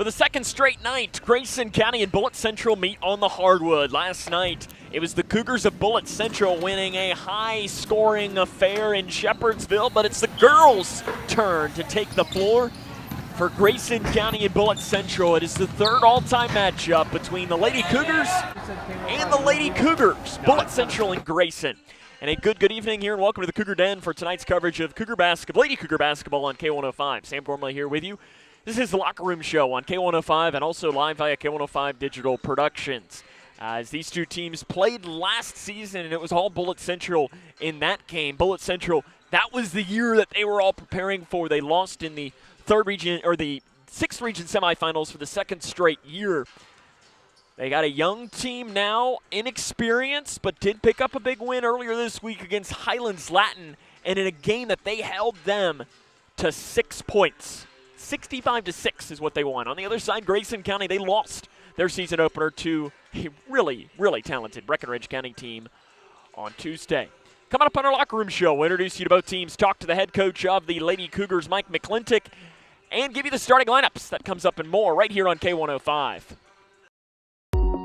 For the second straight night, Grayson County and Bullitt Central meet on the hardwood. Last night, it was the Cougars of Bullitt Central winning a high-scoring affair in Shepherdsville, but it's the girls' turn to take the floor. For Grayson County and Bullitt Central, it is the third all-time matchup between the Lady Cougars and the Lady Cougars, Bullitt Central and Grayson. And a good evening here, and welcome to the Cougar Den for tonight's coverage of Cougar basketball, Lady Cougar basketball on K105. Sam Gormley here with you. This is the Locker Room Show on K105 and also live via K105 Digital Productions. As these two teams played last season, and it was all Bullitt Central in that game. Bullitt Central, that was the year that they were all preparing for. They lost in the third region, or the sixth region semifinals for the second straight year. They got a young team now, inexperienced, but did pick up a big win earlier this week against Highlands Latin, and in a game that they held them to 6 points. 65-6 is what they won. On the other side, Grayson County, they lost their season opener to a really talented Breckenridge County team on Tuesday. Coming up on our Locker Room Show, we'll introduce you to both teams, talk to the head coach of the Lady Cougars, Mike McClintock, and give you the starting lineups. That comes up and more right here on K105.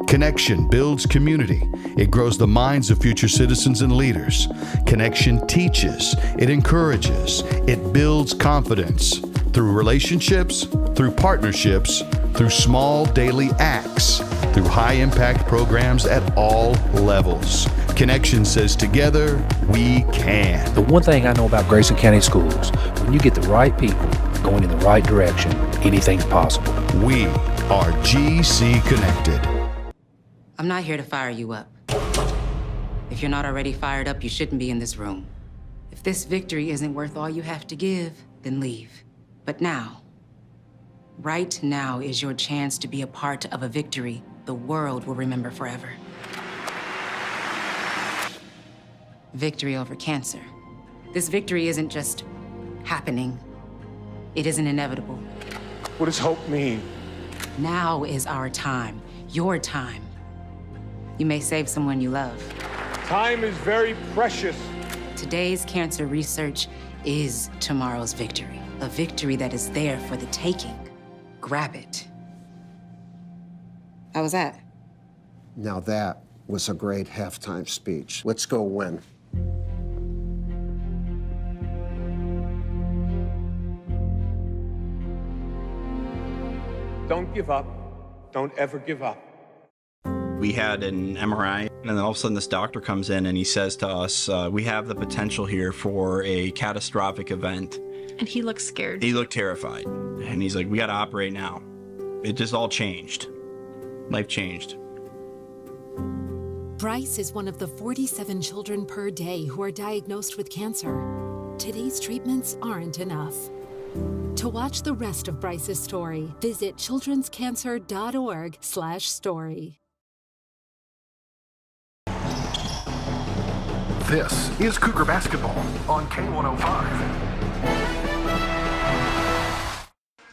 Connection builds community. It grows the minds of future citizens and leaders. Connection teaches. It encourages. It builds confidence. Through relationships, through partnerships, through small daily acts, through high-impact programs at all levels. Connection says together, we can. The one thing I know about Grayson County Schools, when you get the right people going in the right direction, anything's possible. We are GC Connected. I'm not here to fire you up. If you're not already fired up, you shouldn't be in this room. If this victory isn't worth all you have to give, then leave. But now, right now is your chance to be a part of a victory the world will remember forever. Victory over cancer. This victory isn't just happening. It isn't inevitable. What does hope mean? Now is our time, your time. You may save someone you love. Time is very precious. Today's cancer research is tomorrow's victory. A victory that is there for the taking. Grab it. How was that? Now that was a great halftime speech. Let's go win. Don't give up. Don't ever give up. We had an MRI, and then all of a sudden this doctor comes in and he says to us, we have the potential here for a catastrophic event. And he looked scared. He looked terrified. And he's like, we got to operate now. It just all changed. Life changed. Bryce is one of the 47 children per day who are diagnosed with cancer. Today's treatments aren't enough. To watch the rest of Bryce's story, visit childrenscancer.org/story. This is Cougar Basketball on K105.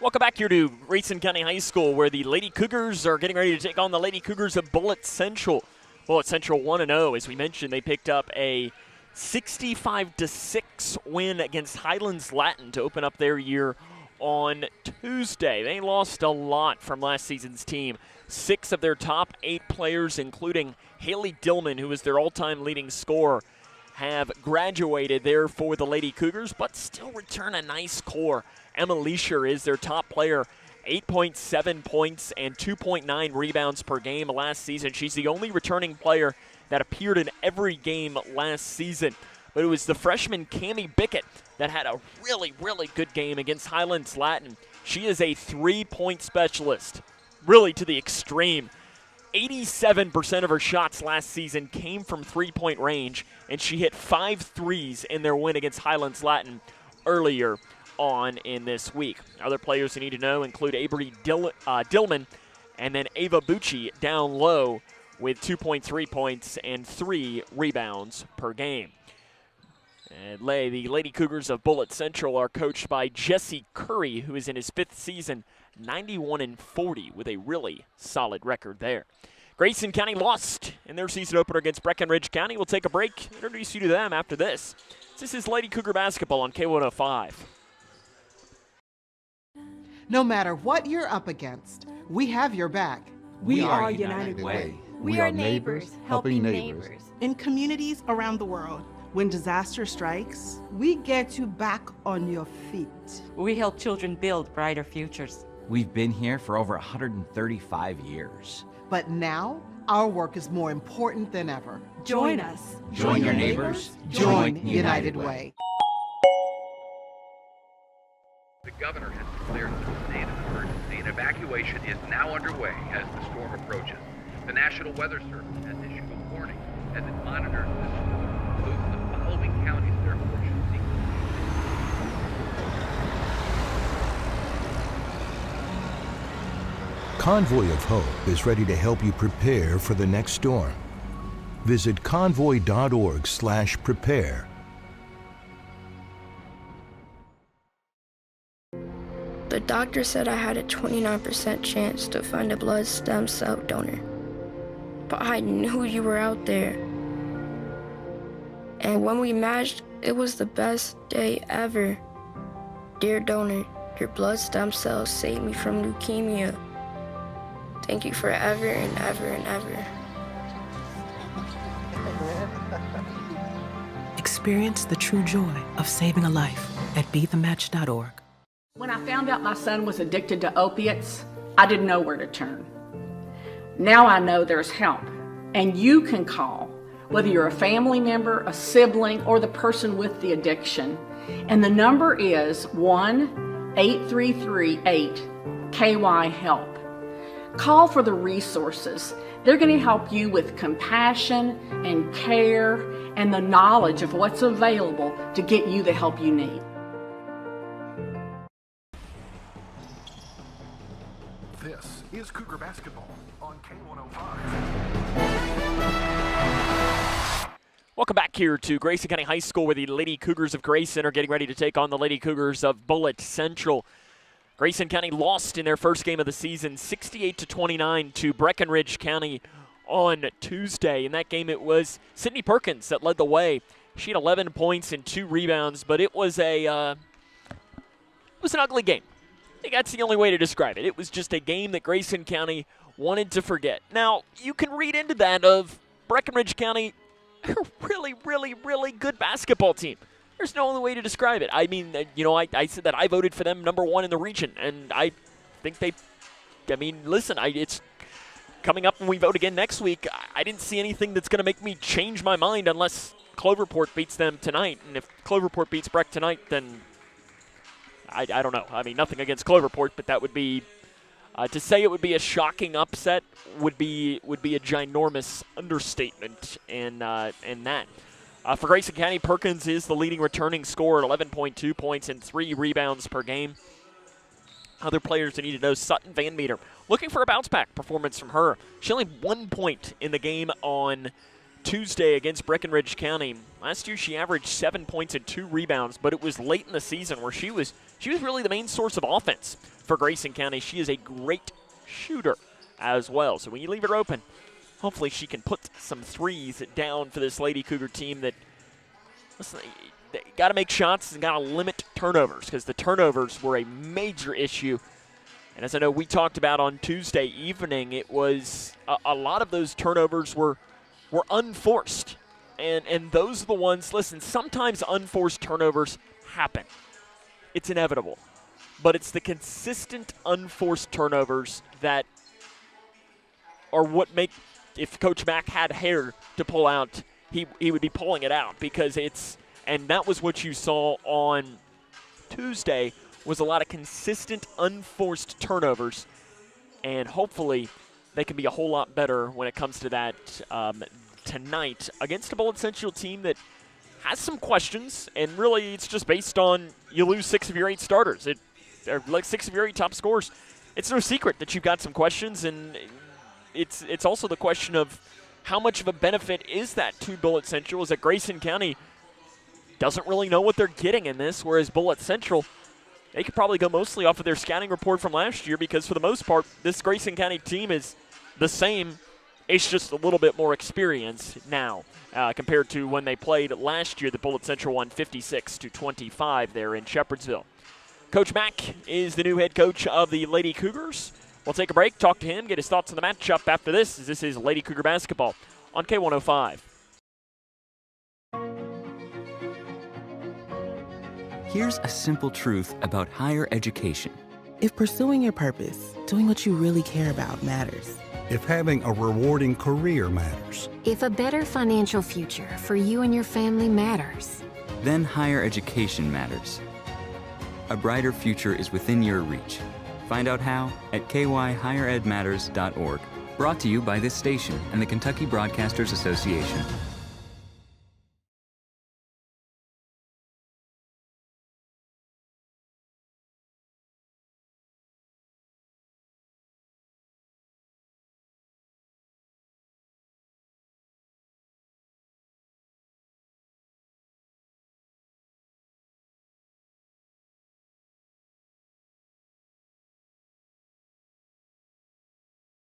Welcome back here to Grayson County High School, where the Lady Cougars are getting ready to take on the Lady Cougars of Bullitt Central. Bullitt Central 1-0. As we mentioned, they picked up a 65-6 win against Highlands Latin to open up their year on Tuesday. They lost a lot from last season's team. 6 of their top 8 players, including Haley Dillman, who is their all-time leading scorer, have graduated there for the Lady Cougars, but still return a nice core. Emma Leisure is their top player, 8.7 points and 2.9 rebounds per game last season. She's the only returning player that appeared in every game last season. But it was the freshman Cammie Bickett that had a really good game against Highlands Latin. She is a three-point specialist, really to the extreme. 87% of her shots last season came from three-point range, and she hit 5 threes in their win against Highlands Latin earlier on in this week. Other players you need to know include Avery Dillman and then Ava Bucci down low with 2.3 points and 3 rebounds per game. And the Lady Cougars of Bullitt Central are coached by Jesse Curry, who is in his 5th season, 91-40 with a really solid record there. Grayson County lost in their season opener against Breckenridge County. We'll take a break, introduce you to them after this. This is Lady Cougar basketball on K105. No matter what you're up against, we have your back. We are United Way. We are neighbors, helping neighbors. In communities around the world, when disaster strikes, we get you back on your feet. We help children build brighter futures. We've been here for over 135 years. But now, our work is more important than ever. Join us. Join your neighbors. Join United Way. The governor has declared a state of emergency, and evacuation is now underway as the storm approaches. The National Weather Service has issued a warning as it monitors this storm. Move to the following counties therefore should seek. Convoy of Hope is ready to help you prepare for the next storm. Visit convoy.org/prepare. The doctor said I had a 29% chance to find a blood stem cell donor. But I knew you were out there. And when we matched, it was the best day ever. Dear donor, your blood stem cells saved me from leukemia. Thank you forever and ever and ever. Experience the true joy of saving a life at BeTheMatch.org. When I found out my son was addicted to opiates, I didn't know where to turn. Now I know there's help, and you can call, whether you're a family member, a sibling, or the person with the addiction. And the number is 1-8338-KY-HELP. Call for the resources. They're going to help you with compassion and care and the knowledge of what's available to get you the help you need. This is Cougar Basketball on K105. Welcome back here to Grayson County High School, where the Lady Cougars of Grayson are getting ready to take on the Lady Cougars of Bullitt Central. Grayson County lost in their first game of the season 68-29 to Breckenridge County on Tuesday. In that game, it was Sydney Perkins that led the way. She had 11 points and 2 rebounds, but it was an ugly game. I think that's the only way to describe it. It was just a game that Grayson County wanted to forget. Now, you can read into that of Breckenridge County, a really, really, really good basketball team. There's no other way to describe it. I mean, I said that I voted for them #1 in the region, and I think it's coming up when we vote again next week. I didn't see anything that's going to make me change my mind unless Cloverport beats them tonight. And if Cloverport beats Breck tonight, then I don't know. I mean, nothing against Cloverport, but that would be to say it would be a shocking upset would be a ginormous understatement in that. For Grayson County, Perkins is the leading returning scorer at 11.2 points and 3 rebounds per game. Other players that need to know, Sutton Van Meter, looking for a bounce-back performance from her. She only had 1 point in the game on Tuesday against Breckenridge County. Last year she averaged 7 points and 2 rebounds, but it was late in the season where she was really the main source of offense for Grayson County. She is a great shooter as well. So when you leave her open, hopefully she can put some threes down for this Lady Cougar team that, listen, they got to make shots and got to limit turnovers, because the turnovers were a major issue. And as I know we talked about on Tuesday evening, it was a lot of those turnovers were unforced. And those are the ones, listen, sometimes unforced turnovers happen. It's inevitable. But it's the consistent unforced turnovers that are what make, if Coach Mack had hair to pull out, he would be pulling it out, because and that was what you saw on Tuesday, was a lot of consistent unforced turnovers, and hopefully they can be a whole lot better when it comes to that tonight against a Bullitt Central team that has some questions, and really it's just based on you lose 6 of your 8 starters. They're like 6 of your 8 top scorers. It's no secret that you've got some questions, and it's also the question of how much of a benefit is that to Bullitt Central, is that Grayson County doesn't really know what they're getting in this, whereas Bullitt Central, they could probably go mostly off of their scouting report from last year, because for the most part, this Grayson County team is the same. It's just a little bit more experience now compared to when they played last year. The Bullitt Central won 56-25 there in Shepherdsville. Coach Mack is the new head coach of the Lady Cougars. We'll take a break, talk to him, get his thoughts on the matchup after this. This is Lady Cougar basketball on K105. Here's a simple truth about higher education. If pursuing your purpose, doing what you really care about matters. If having a rewarding career matters. If a better financial future for you and your family matters. Then higher education matters. A brighter future is within your reach. Find out how at kyhigheredmatters.org. Brought to you by this station and the Kentucky Broadcasters Association.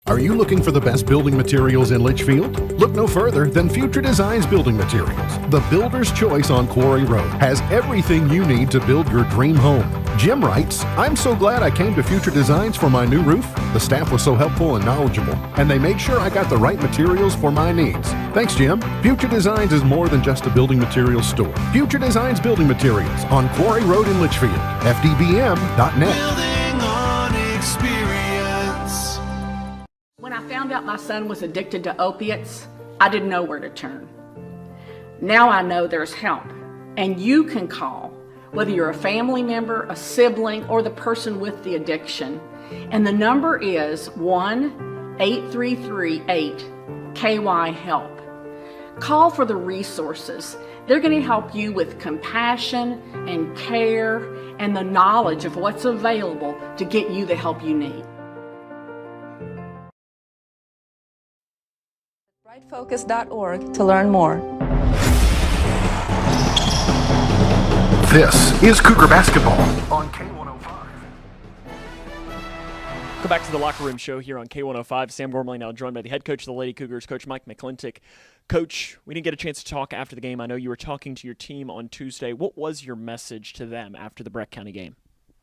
Are you looking for the best building materials in Litchfield? Look no further than Future Designs Building Materials. The builder's choice on Quarry Road has everything you need to build your dream home. Jim writes, I'm so glad I came to Future Designs for my new roof. The staff was so helpful and knowledgeable, and they made sure I got the right materials for my needs. Thanks, Jim. Future Designs is more than just a building materials store. Future Designs Building Materials on Quarry Road in Litchfield. FDBM.net. Building on experience. When I found out my son was addicted to opiates, I didn't know where to turn. Now I know there's help, and you can call, whether you're a family member, a sibling, or the person with the addiction. And the number is 1-833-8-KY-HELP. Call for the resources. They're going to help you with compassion and care and the knowledge of what's available to get you the help you need. brightfocus.org to learn more. This is Cougar Basketball on K105. Come back to the Locker Room Show here on K105. Sam Gormley now joined by the head coach of the Lady Cougars, Coach Mike McClintock. Coach, we didn't get a chance to talk after the game. I know you were talking to your team on Tuesday. What was your message to them after the Breck County game?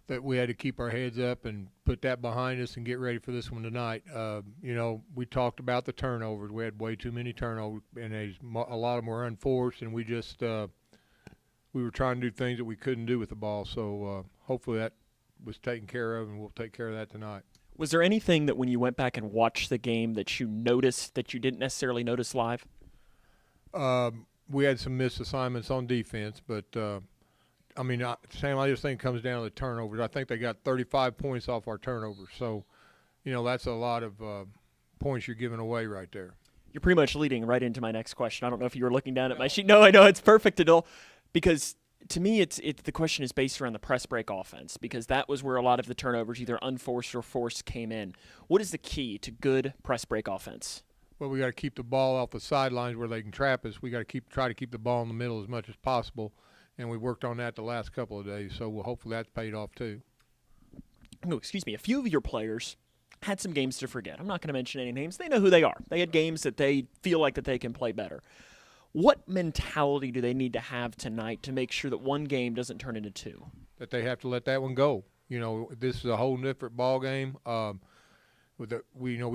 That we had to keep our heads up and put that behind us and get ready for this one tonight. We talked about the turnovers. We had way too many turnovers, and a lot of them were unforced, and we just we were trying to do things that we couldn't do with the ball. So hopefully that was taken care of, and we'll take care of that tonight. Was there anything that when you went back and watched the game that you noticed that you didn't necessarily notice live? We had some missed assignments on defense, but Sam, I just think it comes down to the turnovers. I think they got 35 points off our turnovers. So, that's a lot of points you're giving away right there. You're pretty much leading right into my next question. I don't know if you were looking down at my sheet. No, I know. It's perfect, Adil, because to me the question is based around the press break offense, because that was where a lot of the turnovers, either unforced or forced, came in. What is the key to good press break offense? Well, we got to keep the ball off the sidelines where they can trap us. We got to try to keep the ball in the middle as much as possible. And we worked on that the last couple of days, so hopefully that's paid off too. No, excuse me. A few of your players had some games to forget. I'm not going to mention any names. They know who they are. They had games that they feel like that they can play better. What mentality do they need to have tonight to make sure that one game doesn't turn into two? That they have to let that one go. This is a whole different ball game. We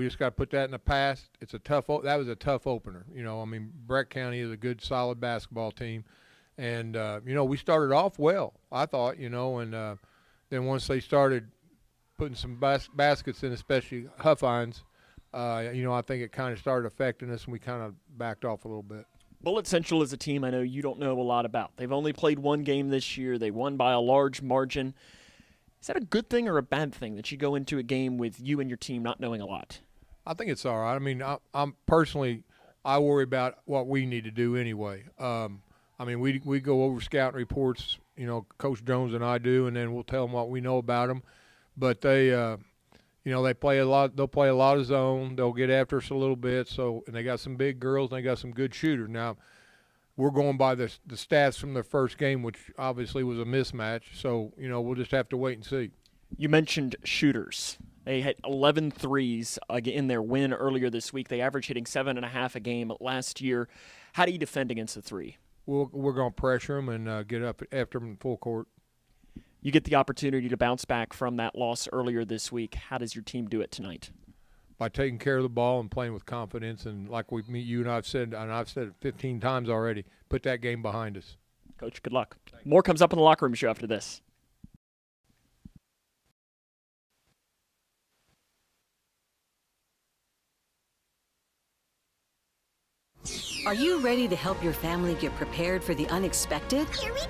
just got to put that in the past. That was a tough opener. Breck County is a good, solid basketball team. And, we started off well, I thought, and then once they started putting some baskets in, especially Huffines, I think it kind of started affecting us, and we kind of backed off a little bit. Bullitt Central is a team I know you don't know a lot about. They've only played one game this year. They won by a large margin. Is that a good thing or a bad thing that you go into a game with you and your team not knowing a lot? I think it's all right. I'm personally, I worry about what we need to do anyway. We go over scouting reports, Coach Jones and I do, and then we'll tell them what we know about them. But they, they play a lot. They'll play a lot of zone. They'll get after us a little bit. And they got some big girls and they got some good shooters. Now, we're going by the stats from their first game, which obviously was a mismatch. So, we'll just have to wait and see. You mentioned shooters. They had 11 threes in their win earlier this week. They averaged hitting 7.5 a game last year. How do you defend against the three? We're going to pressure them and get up after them in full court. You get the opportunity to bounce back from that loss earlier this week. How does your team do it tonight? By taking care of the ball and playing with confidence, and like you and I've said it 15 times already, put that game behind us. Coach, good luck. More comes up in the locker room show after this. Are you ready to help your family get prepared for the unexpected? Here we go!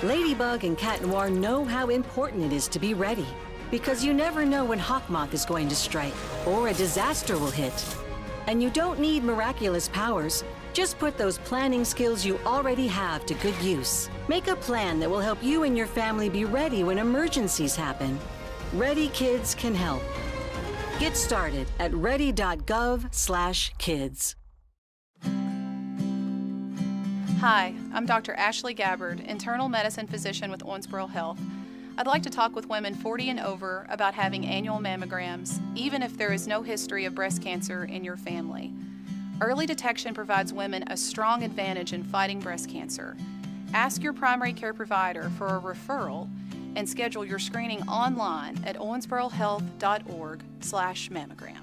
Ladybug and Cat Noir know how important it is to be ready, because you never know when Hawkmoth is going to strike or a disaster will hit. And you don't need miraculous powers. Just put those planning skills you already have to good use. Make a plan that will help you and your family be ready when emergencies happen. Ready Kids can help. Get started at ready.gov/kids. Hi, I'm Dr. Ashley Gabbard, internal medicine physician with Owensboro Health. I'd like to talk with women 40 and over about having annual mammograms, even if there is no history of breast cancer in your family. Early detection provides women a strong advantage in fighting breast cancer. Ask your primary care provider for a referral and schedule your screening online at owensborohealth.org/mammogram.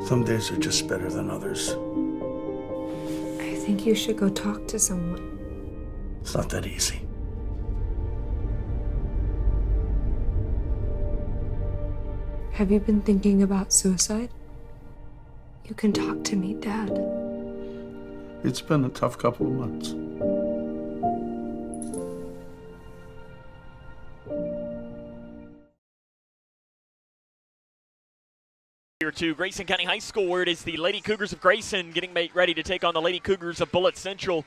Some days are just better than others. I think you should go talk to someone. It's not that easy. Have you been thinking about suicide? You can talk to me, Dad. It's been a tough couple of months. Here to Grayson County High School, where it is the Lady Cougars of Grayson getting ready to take on the Lady Cougars of Bullitt Central.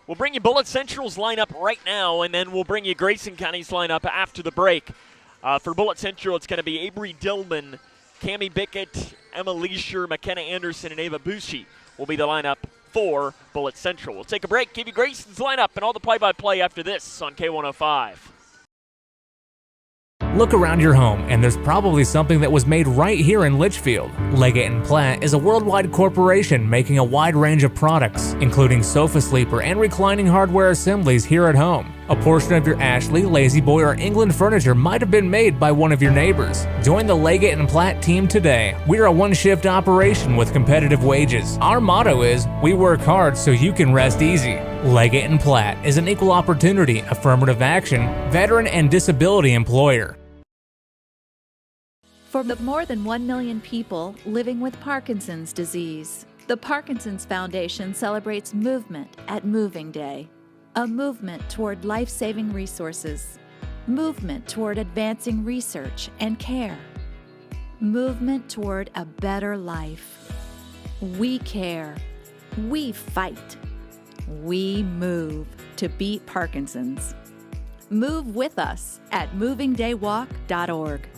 We'll bring you Bullitt Central's lineup right now, and then we'll bring you Grayson County's lineup after the break. For Bullitt Central, it's going to be Avery Dillman, Cammie Bickett, Emma Leisure, McKenna Anderson, and Ava Bushi will be the lineup for Bullitt Central. We'll take a break, give you Grayson's lineup and all the play-by-play after this on K105. Look around your home, and there's probably something that was made right here in Litchfield. Leggett & Platt is a worldwide corporation making a wide range of products, including sofa sleeper and reclining hardware assemblies here at home. A portion of your Ashley, Lazy Boy, or England furniture might have been made by one of your neighbors. Join the Leggett & Platt team today. We're a one-shift operation with competitive wages. Our motto is, we work hard so you can rest easy. Leggett & Platt is an equal opportunity, affirmative action, veteran, and disability employer. For the more than 1 million people living with Parkinson's disease, the Parkinson's Foundation celebrates movement at Moving Day. A movement toward life-saving resources. Movement toward advancing research and care. Movement toward a better life. We care. We fight. We move to beat Parkinson's. Move with us at movingdaywalk.org.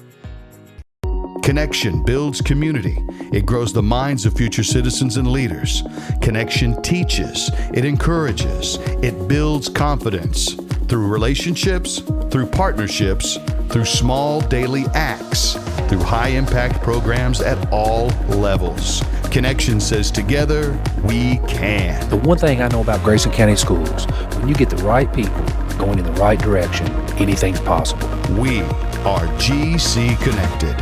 Connection builds community. It grows the minds of future citizens and leaders. Connection teaches. It encourages. It builds confidence. Through relationships, through partnerships, through small daily acts, through high-impact programs at all levels. Connection says together, we can. The one thing I know about Grayson County Schools, when you get the right people going in the right direction, anything's possible. We are GC Connected.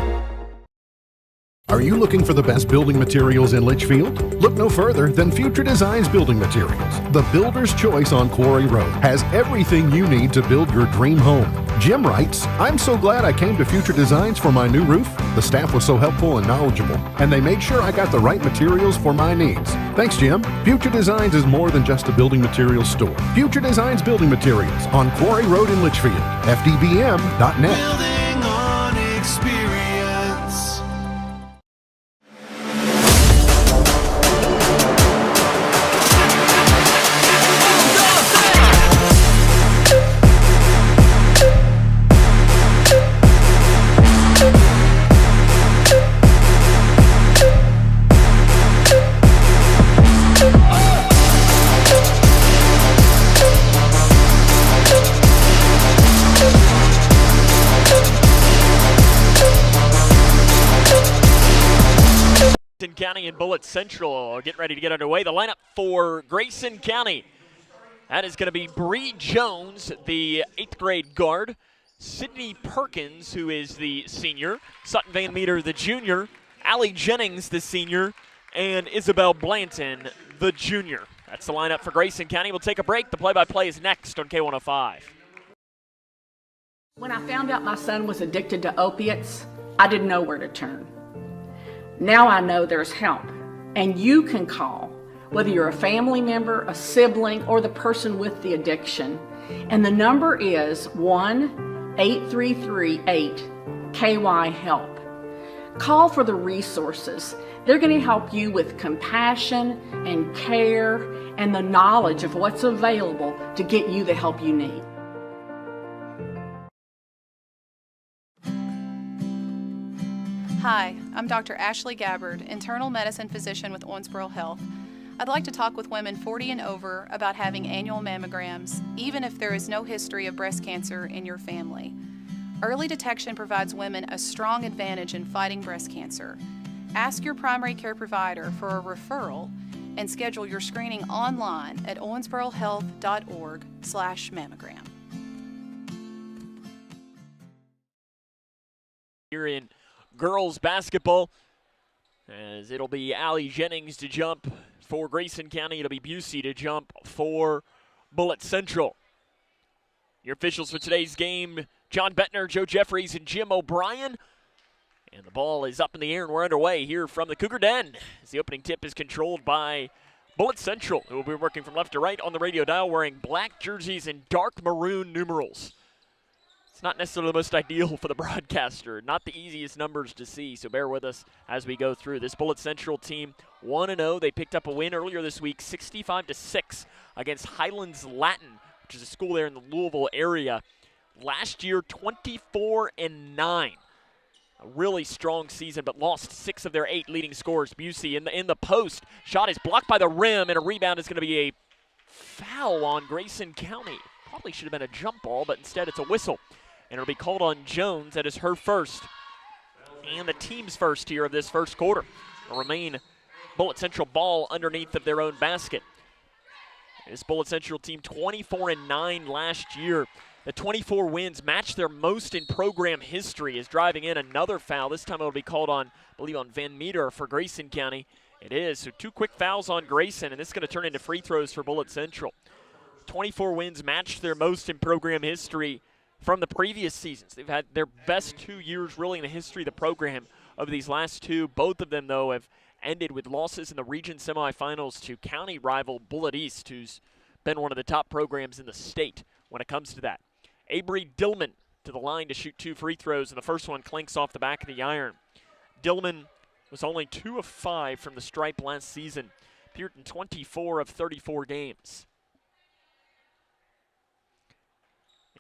Are you looking for the best building materials in Litchfield? Look no further than Future Designs Building Materials. The builder's choice on Quarry Road has everything you need to build your dream home. Jim writes, I'm so glad I came to Future Designs for my new roof. The staff was so helpful and knowledgeable, and they made sure I got the right materials for my needs. Thanks, Jim. Future Designs is more than just a building materials store. Future Designs Building Materials on Quarry Road in Litchfield. FDBM.net. Building on experience. County and Bullitt Central are getting ready to get underway. The lineup for Grayson County, that is going to be Bree Jones, the 8th grade guard, Sydney Perkins, who is the senior, Sutton Van Meter, the junior, Allie Jennings, the senior, and Isabel Blanton, the junior. That's the lineup for Grayson County. We'll take a break. The play-by-play is next on K105. When I found out my son was addicted to opiates, I didn't know where to turn. Now I know there's help, and you can call, whether you're a family member, a sibling, or the person with the addiction. And the number is 1-833-8-KY-HELP. Call for the resources. They're going to help you with compassion and care and the knowledge of what's available to get you the help you need. Hi, I'm Dr. Ashley Gabbard, internal medicine physician with Owensboro Health. I'd like to talk with women 40 and over about having annual mammograms, even if there is no history of breast cancer in your family. Early detection provides women a strong advantage in fighting breast cancer. Ask your primary care provider for a referral and schedule your screening online at owensborohealth.org/mammogram. Here in girls basketball, as it'll be Allie Jennings to jump for Grayson County. It'll be Busey to jump for Bullitt Central. Your officials for today's game, John Bettner, Joe Jeffries, and Jim O'Brien. And the ball is up in the air, and we're underway here from the Cougar Den, as the opening tip is controlled by Bullitt Central, who will be working from left to right on the radio dial, wearing black jerseys and dark maroon numerals. It's not necessarily the most ideal for the broadcaster, not the easiest numbers to see, so bear with us as we go through. This Bullitt Central team, 1-0. They picked up a win earlier this week, 65-6 against Highlands Latin, which is a school there in the Louisville area. Last year, 24-9. A really strong season, but lost 6 of their 8 leading scorers. Busey in the post. Shot is blocked by the rim, and a rebound is going to be a foul on Grayson County. Probably should have been a jump ball, but instead it's a whistle. And it'll be called on Jones. That is her first and the team's first here of this first quarter. It'll remain Bullitt Central ball underneath of their own basket. This Bullitt Central team 24-9 last year. The 24 wins match their most in program history, is driving in another foul. This time it'll be called on, I believe, on Van Meter for Grayson County. It is, so 2 quick fouls on Grayson, and this is going to turn into free throws for Bullitt Central. 24 wins matched their most in program history from the previous seasons. They've had their best 2 years really in the history of the program of these last 2. Both of them, though, have ended with losses in the region semifinals to county rival Bullitt East, who's been one of the top programs in the state when it comes to that. Avery Dillman to the line to shoot 2 free throws, and the first one clinks off the back of the iron. Dillman was only 2 of 5 from the stripe last season, appeared in 24 of 34 games.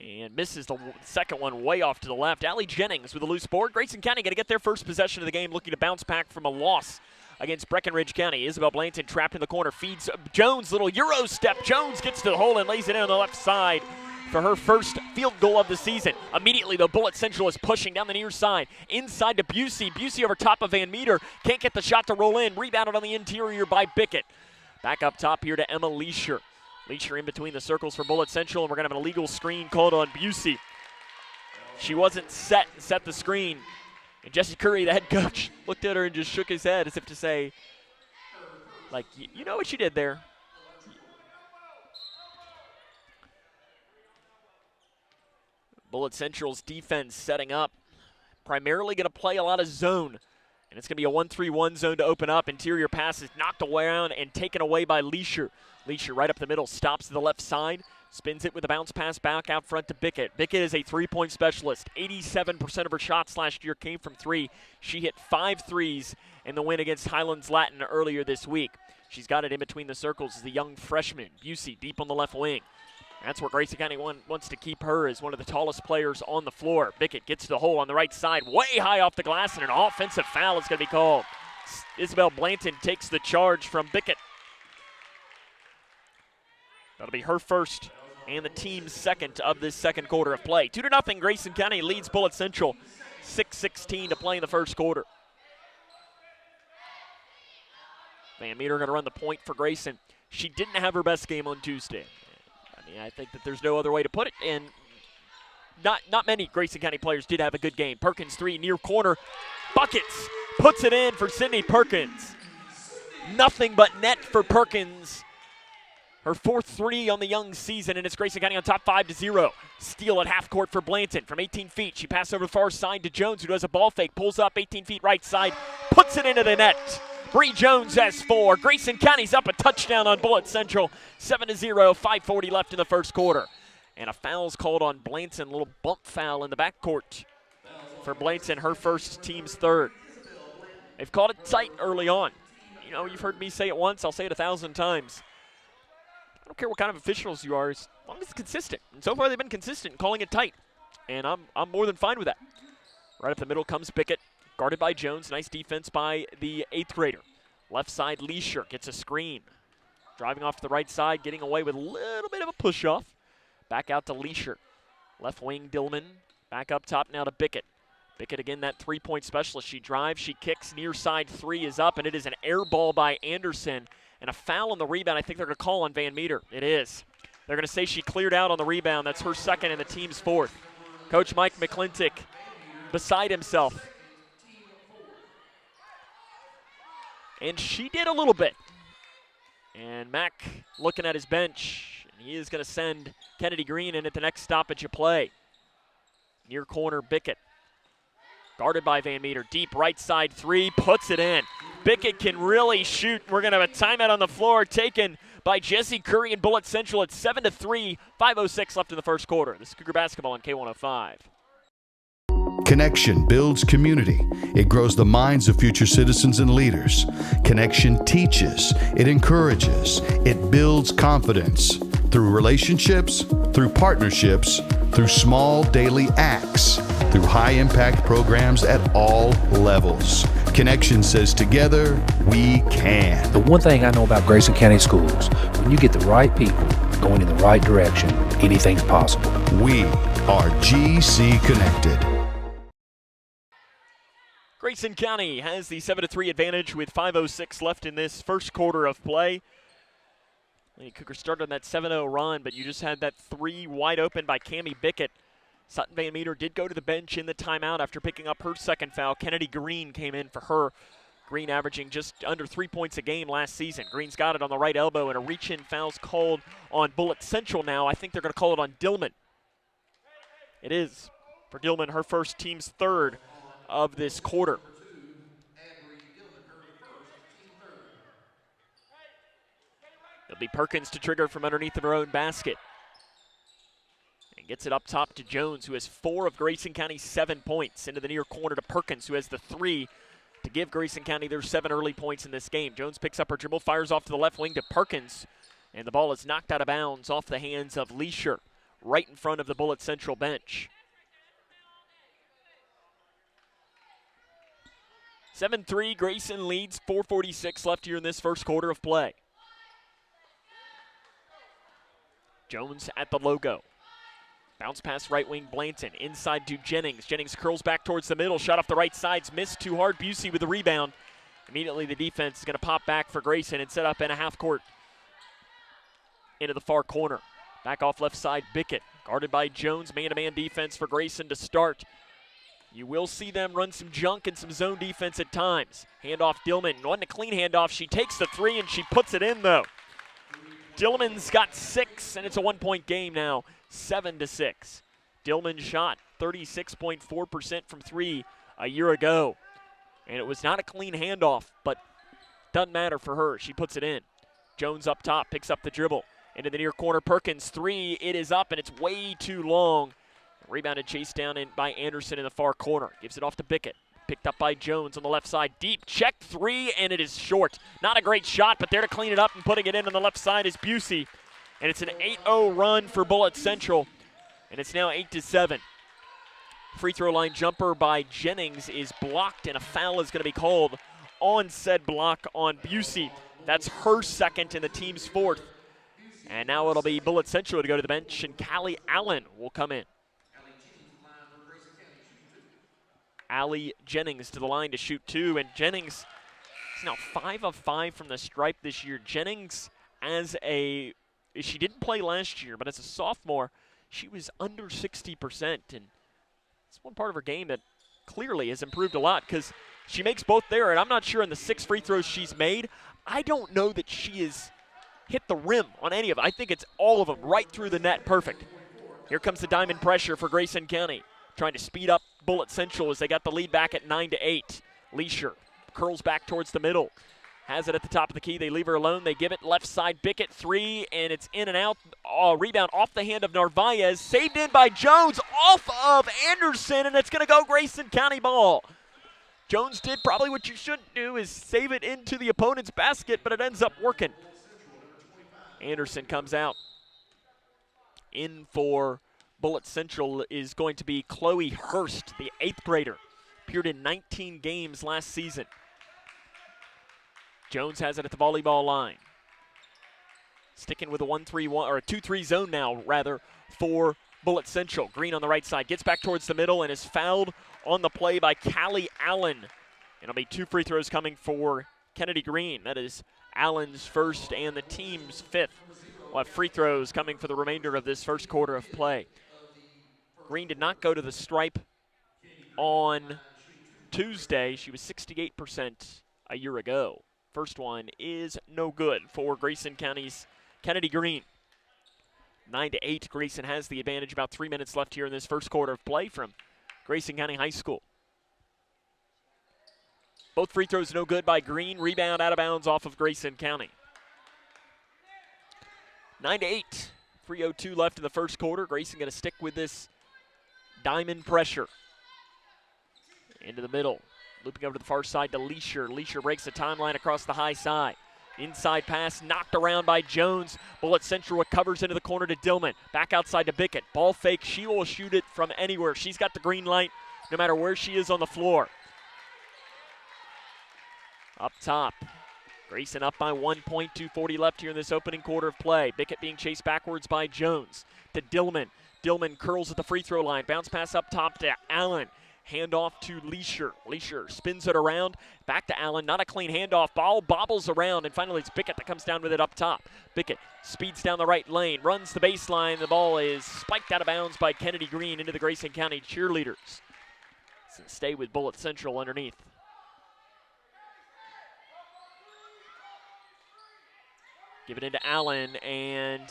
And misses the second one way off to the left. Allie Jennings with a loose board. Grayson County going to get their first possession of the game, looking to bounce back from a loss against Breckenridge County. Isabel Blanton trapped in the corner, feeds Jones, little Euro step. Jones gets to the hole and lays it in on the left side for her first field goal of the season. Immediately, the Bullitt Central is pushing down the near side. Inside to Busey. Busey over top of Van Meter. Can't get the shot to roll in. Rebounded on the interior by Bickett. Back up top here to Emma Leisure. Leisure in between the circles for Bullitt Central, and we're going to have an illegal screen called on Busey. She wasn't set the screen. And Jesse Curry, the head coach, looked at her and just shook his head as if to say, like, you know what you did there. Bullitt Central's defense setting up. Primarily going to play a lot of zone. And it's going to be a 1-3-1 zone to open up. Interior pass is knocked around and taken away by Leisure. Leisure right up the middle, stops to the left side, spins it with a bounce pass back out front to Bickett. Bickett is a 3-point specialist. 87% of her shots last year came from 3. She hit 5 threes in the win against Highlands Latin earlier this week. She's got it in between the circles as the young freshman. Busey deep on the left wing. That's where Grayson County wants to keep her as one of the tallest players on the floor. Bickett gets to the hole on the right side, way high off the glass, and an offensive foul is going to be called. Isabel Blanton takes the charge from Bickett. That'll be her first and the team's second of this second quarter of play. 2-0, Grayson County leads Bullitt Central. 6:16 to play in the first quarter. Van Meter going to run the point for Grayson. She didn't have her best game on Tuesday. I mean, I think that there's no other way to put it, and not many Grayson County players did have a good game. Perkins 3, near corner, buckets, puts it in for Sydney Perkins. Nothing but net for Perkins. Her 4th 3 on the young season, and it's Grayson County on top 5-0. Steal at half court for Blanton from 18 feet. She passes over the far side to Jones, who does a ball fake, pulls up 18 feet right side, puts it into the net. Bree Jones has 4. Grayson County's up a touchdown on Bullitt Central. 7-0, 5:40 left in the first quarter. And a foul's called on Blanton, a little bump foul in the backcourt for Blanton, her first, team's 3rd. They've called it tight early on. You know, you've heard me say it once, I'll say it 1,000 times. I don't care what kind of officials you are, as long as it's consistent. And so far they've been consistent in calling it tight. And I'm more than fine with that. Right up the middle comes Bickett, guarded by Jones. Nice defense by the 8th grader. Left side, Leisure gets a screen. Driving off to the right side, getting away with a little bit of a push-off. Back out to Leisure. Left wing, Dillman. Back up top now to Bickett. Bickett again, that 3-point specialist. She drives, she kicks, near side 3 is up, and it is an air ball by Anderson. And a foul on the rebound, I think they're going to call on Van Meter. It is. They're going to say she cleared out on the rebound. That's her 2nd and the team's 4th. Coach Mike McClintock beside himself. And she did a little bit. And Mack looking at his bench. And he is going to send Kennedy Green in at the next stoppage of play. Near corner, Bickett. Guarded by Van Meter. Deep right side 3, puts it in. Bickett can really shoot. We're going to have a timeout on the floor taken by Jesse Curry and Bullitt Central at 7-3, 5:06 left in the first quarter. This is Cougar basketball on K105. Connection builds community. It grows the minds of future citizens and leaders. Connection teaches. It encourages. It builds confidence. Through relationships, through partnerships, through small daily acts, through high-impact programs at all levels. Connection says together, we can. The one thing I know about Grayson County Schools, when you get the right people going in the right direction, anything's possible. We are GC Connected. Grayson County has the 7-3 advantage with 5:06 left in this first quarter of play. Lady Cougar started on that 7-0 run, but you just had that 3 wide open by Cammie Bickett. Sutton Van Meter did go to the bench in the timeout after picking up her 2nd foul. Kennedy Green came in for her. Green averaging just under 3 points a game last season. Green's got it on the right elbow, and a reach-in foul's called on Bullitt Central now. I think they're going to call it on Dillman. It is for Dillman, her first, team's 3rd of this quarter. It'll be Perkins to trigger from underneath of her own basket. And gets it up top to Jones, who has 4 of Grayson County's 7 points. Into the near corner to Perkins, who has the 3 to give Grayson County their 7 early points in this game. Jones picks up her dribble, fires off to the left wing to Perkins, and the ball is knocked out of bounds off the hands of Leisure, right in front of the Bullitt Central bench. 7-3, Grayson leads, 4:46 left here in this first quarter of play. Jones at the logo. Bounce pass right wing, Blanton. Inside to Jennings. Jennings curls back towards the middle. Shot off the right side's missed too hard. Busey with the rebound. Immediately the defense is going to pop back for Grayson and set up in a half court into the far corner. Back off left side, Bickett. Guarded by Jones. Man-to-man defense for Grayson to start. You will see them run some junk and some zone defense at times. Handoff Dillman. Wasn't a clean handoff. She takes the 3 and she puts it in though. Dillman's got 6, and it's a 1-point game now, 7-6. Dillman shot 36.4% from 3 a year ago. And it was not a clean handoff, but doesn't matter for her. She puts it in. Jones up top, picks up the dribble. Into the near corner, Perkins, 3. It is up, and it's way too long. Rebounded, chased down by Anderson in the far corner. Gives it off to Bickett. Picked up by Jones on the left side. Deep, check 3, and it is short. Not a great shot, but there to clean it up and putting it in on the left side is Busey. And it's an 8-0 run for Bullitt Central, and it's now 8-7. Free throw line jumper by Jennings is blocked, and a foul is going to be called on said block on Busey. That's her 2nd and the team's 4th. And now it'll be Bullitt Central to go to the bench, and Callie Allen will come in. Allie Jennings to the line to shoot 2, and Jennings She's now 5 of 5 from the stripe this year. Jennings, she didn't play last year, but as a sophomore, she was under 60%. And it's one part of her game that clearly has improved a lot because she makes both there. And I'm not sure in the 6 free throws she's made, I don't know that she has hit the rim on any of it. I think it's all of them right through the net. Perfect. Here comes the diamond pressure for Grayson County, trying to speed up Bullitt Central as they got the lead back at 9-8. Leisure curls back towards the middle. Has it at the top of the key. They leave her alone. They give it left side. Bickett 3, and it's in and out. Rebound off the hand of Narvaez. Saved in by Jones off of Anderson, and it's going to go Grayson County ball. Jones did probably what you shouldn't do, is save it into the opponent's basket, but it ends up working. Anderson comes out. In for Bullitt Central is going to be Chloe Hurst, the 8th grader. Appeared in 19 games last season. Jones has it at the volleyball line. Sticking with a 1-3-1, or a 2-3 zone now, rather, for Bullitt Central. Green on the right side, gets back towards the middle and is fouled on the play by Callie Allen. It'll be 2 free throws coming for Kennedy Green. That is Allen's first and the team's 5th. We'll have free throws coming for the remainder of this first quarter of play. Green did not go to the stripe on Tuesday. She was 68% a year ago. First one is no good for Grayson County's Kennedy Green. 9-8, Grayson has the advantage. About 3 minutes left here in this first quarter of play from Grayson County High School. Both free throws no good by Green. Rebound out of bounds off of Grayson County. 9-8, 3:02 left in the first quarter. Grayson going to stick with this diamond pressure. Into the middle. Looping over to the far side to Leisure. Leisure breaks the timeline across the high side. Inside pass knocked around by Jones. Bullitt Central recovers into the corner to Dillman. Back outside to Bickett. Ball fake. She will shoot it from anywhere. She's got the green light no matter where she is on the floor. Up top. Grayson up by 1 point, 2:40 left here in this opening quarter of play. Bickett being chased backwards by Jones. To Dillman. Dillman curls at the free throw line. Bounce pass up top to Allen. Handoff to Leisure. Leisure spins it around. Back to Allen. Not a clean handoff. Ball bobbles around, and finally it's Bickett that comes down with it up top. Bickett speeds down the right lane, runs the baseline. The ball is spiked out of bounds by Kennedy Green into the Grayson County cheerleaders. So stay with Bullitt Central underneath. Give it into Allen, and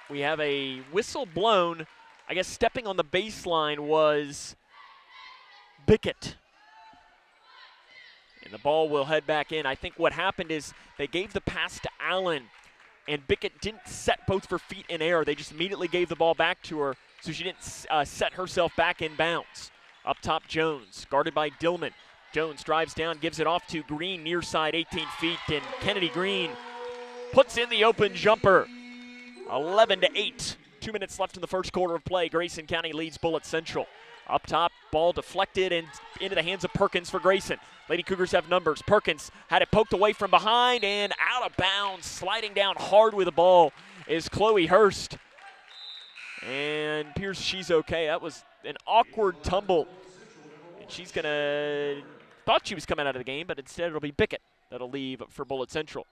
we have a whistle blown. I guess stepping on the baseline was Bickett. And the ball will head back in. I think what happened is they gave the pass to Allen, and Bickett didn't set both of her feet in air. They just immediately gave the ball back to her, so she didn't set herself back in bounds. Up top, Jones, guarded by Dillman. Jones drives down, gives it off to Green, near side, 18 feet, and Kennedy Green puts in the open jumper. 11-8. 2 minutes left in the first quarter of play. Grayson County leads Bullitt Central. Up top, ball deflected and into the hands of Perkins for Grayson. Lady Cougars have numbers. Perkins had it poked away from behind and out of bounds. Sliding down hard with the ball is Chloe Hurst. And Pierce, she's okay. That was an awkward tumble. And she's thought she was coming out of the game, but instead it'll be Bickett that'll leave for Bullitt Central.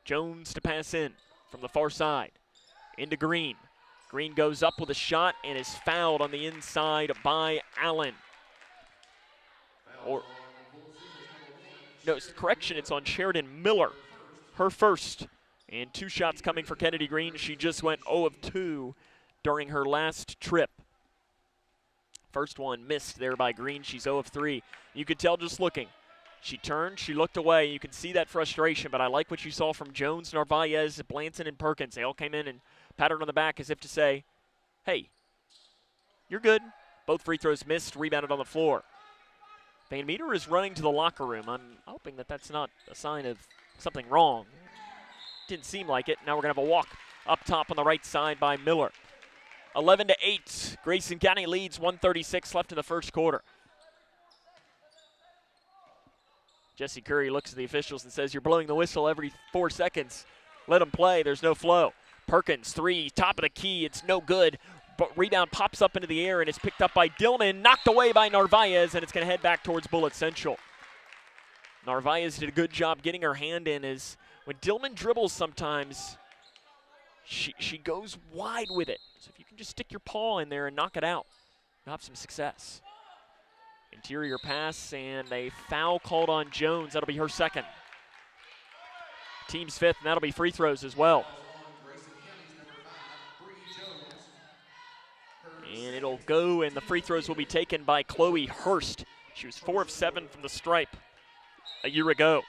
Jones to pass in from the far side. Into Green. Green goes up with a shot and is fouled on the inside by Allen. Correction, it's on Sheridan Miller. Her first. And 2 shots coming for Kennedy Green. She just went 0 of 2 during her last trip. First one missed there by Green. She's 0 of 3. You could tell just looking. She turned, she looked away. You can see that frustration, but I like what you saw from Jones, Narvaez, Blanton, and Perkins. They all came in and patted her on the back as if to say, hey, you're good. Both free throws missed, rebounded on the floor. Van Meter is running to the locker room. I'm hoping that that's not a sign of something wrong. Didn't seem like it. Now we're going to have a walk up top on the right side by Miller. 11-8. Grayson County leads, 1:36 left in the first quarter. Jesse Curry looks at the officials and says, you're blowing the whistle every 4 seconds. Let them play. There's no flow. Perkins, 3, top of the key. It's no good. rebound pops up into the air and is picked up by Dillman, knocked away by Narvaez, and it's going to head back towards Bullitt Central. Narvaez did a good job getting her hand in. As when Dillman dribbles sometimes, she goes wide with it. So if you can just stick your paw in there and knock it out, you'll have some success. Interior pass and a foul called on Jones. That'll be her second. Team's fifth, and that'll be free throws as well. And it'll go, and the free throws will be taken by Chloe Hurst. She was 4 of 7 from the stripe a year ago.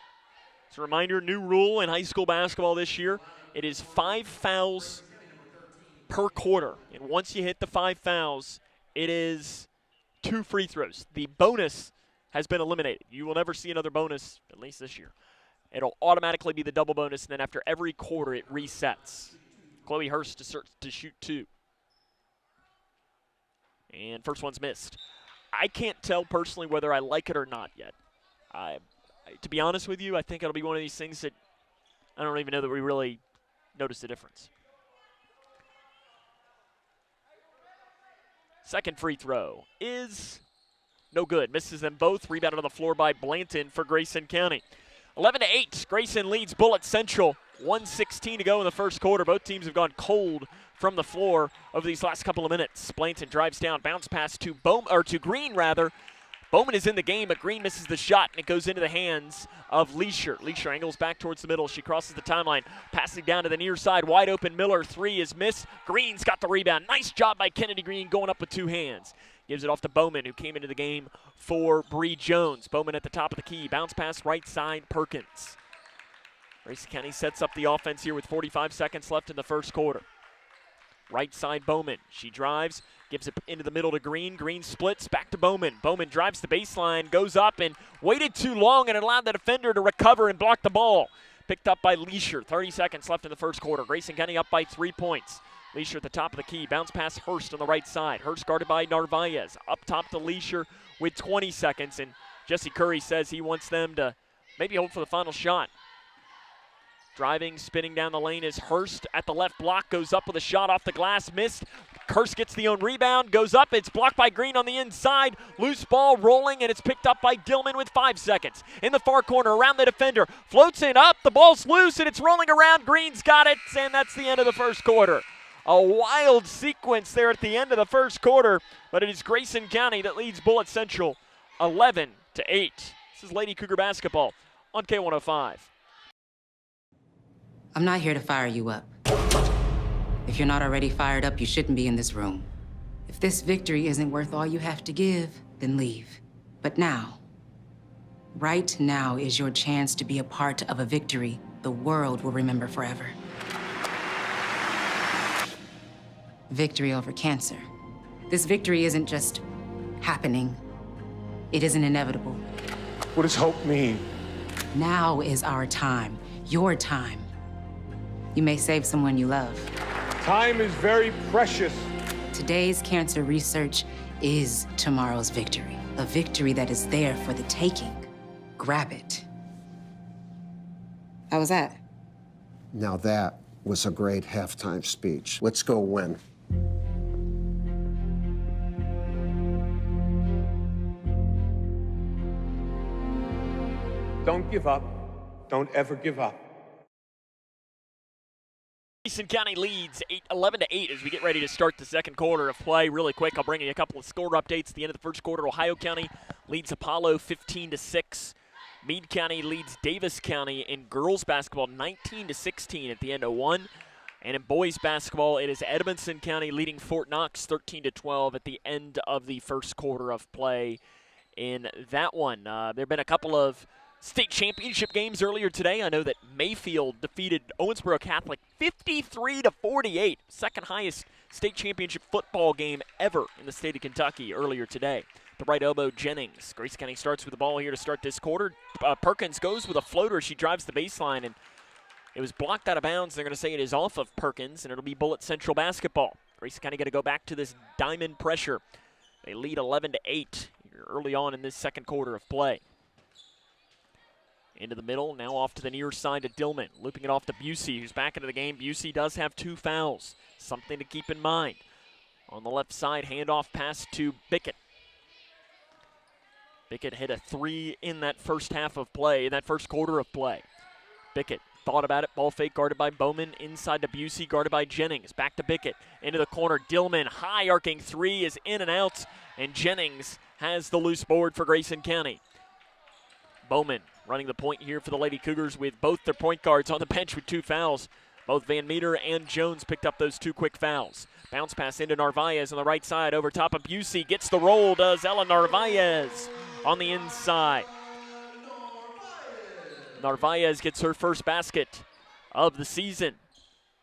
As a reminder, new rule in high school basketball this year, it is 5 fouls per quarter. And once you hit the 5 fouls, it is 2 free throws. The bonus has been eliminated. You will never see another bonus, at least this year. It'll automatically be the double bonus, and then after every quarter, it resets. Chloe Hurst to shoot 2. And first one's missed. I can't tell personally whether I like it or not yet. To be honest with you, I think it'll be one of these things that I don't even know that we really notice the difference. Second free throw is no good. Misses them both. Rebounded on the floor by Blanton for Grayson County. 11-8. Grayson leads Bullitt Central. 1:16 to go in the first quarter. Both teams have gone cold from the floor over these last couple of minutes. Blanton drives down, bounce pass to Green rather. Bowman is in the game, but Green misses the shot, and it goes into the hands of Leisure. Leisure angles back towards the middle. She crosses the timeline, passing down to the near side. Wide open Miller. 3 is missed. Green's got the rebound. Nice job by Kennedy Green going up with 2 hands. Gives it off to Bowman, who came into the game for Bree Jones. Bowman at the top of the key. Bounce pass right side, Perkins. Grayson County sets up the offense here with 45 seconds left in the first quarter. Right side Bowman. She drives, gives it into the middle to Green. Green splits, back to Bowman. Bowman drives the baseline, goes up and waited too long and allowed the defender to recover and block the ball. Picked up by Leisure. 30 seconds left in the first quarter. Grayson County up by 3 points. Leisure at the top of the key. Bounce pass Hurst on the right side. Hurst guarded by Narvaez. Up top to Leisure with 20 seconds. And Jesse Curry says he wants them to maybe hope for the final shot. Driving, spinning down the lane is Hurst at the left block. Goes up with a shot off the glass. Missed. Hurst gets the own rebound. Goes up. It's blocked by Green on the inside. Loose ball rolling, and it's picked up by Dillman with 5 seconds. In the far corner, around the defender. Floats it up. The ball's loose, and it's rolling around. Green's got it, and that's the end of the first quarter. A wild sequence there at the end of the first quarter, but it is Grayson County that leads Bullitt Central 11-8. This is Lady Cougar basketball on K105. I'm not here to fire you up. If you're not already fired up, you shouldn't be in this room. If this victory isn't worth all you have to give, then leave. But now, right now is your chance to be a part of a victory the world will remember forever. Victory over cancer. This victory isn't just happening. It isn't inevitable. What does hope mean? Now is our time, your time. You may save someone you love. Time is very precious. Today's cancer research is tomorrow's victory. A victory that is there for the taking. Grab it. How was that? Now that was a great halftime speech. Let's go win. Don't give up. Don't ever give up. Grayson County leads 11-8 as we get ready to start the second quarter of play. Really quick, I'll bring you a couple of score updates. At the end of the first quarter, Ohio County leads Apollo 15-6. Meade County leads Davis County in girls basketball 19-16 at the end of one. And in boys basketball, it is Edmondson County leading Fort Knox 13-12 at the end of the first quarter of play in that one. There have been a couple of state championship games earlier today. I know that Mayfield defeated Owensboro Catholic 53-48, second highest state championship football game ever in the state of Kentucky earlier today. The right elbow, Jennings. Grayson County starts with the ball here to start this quarter. Perkins goes with a floater. She drives the baseline, and it was blocked out of bounds. They're going to say it is off of Perkins, and it'll be Bullitt Central basketball. Grayson County going to go back to this diamond pressure. They lead 11-8 early on in this second quarter of play. Into the middle, now off to the near side to Dillman. Looping it off to Busey, who's back into the game. Busey does have 2 fouls. Something to keep in mind. On the left side, handoff pass to Bickett. Bickett hit a 3 in that first half of play, in that first quarter of play. Bickett thought about it, ball fake guarded by Bowman, inside to Busey, guarded by Jennings. Back to Bickett, into the corner, Dillman, high arcing 3 is in and out, and Jennings has the loose board for Grayson County. Bowman running the point here for the Lady Cougars with both their point guards on the bench with 2 fouls. Both Van Meter and Jones picked up those 2 quick fouls. Bounce pass into Narvaez on the right side, over top of Busey, gets the roll, does Ella Narvaez on the inside. Narvaez gets her first basket of the season.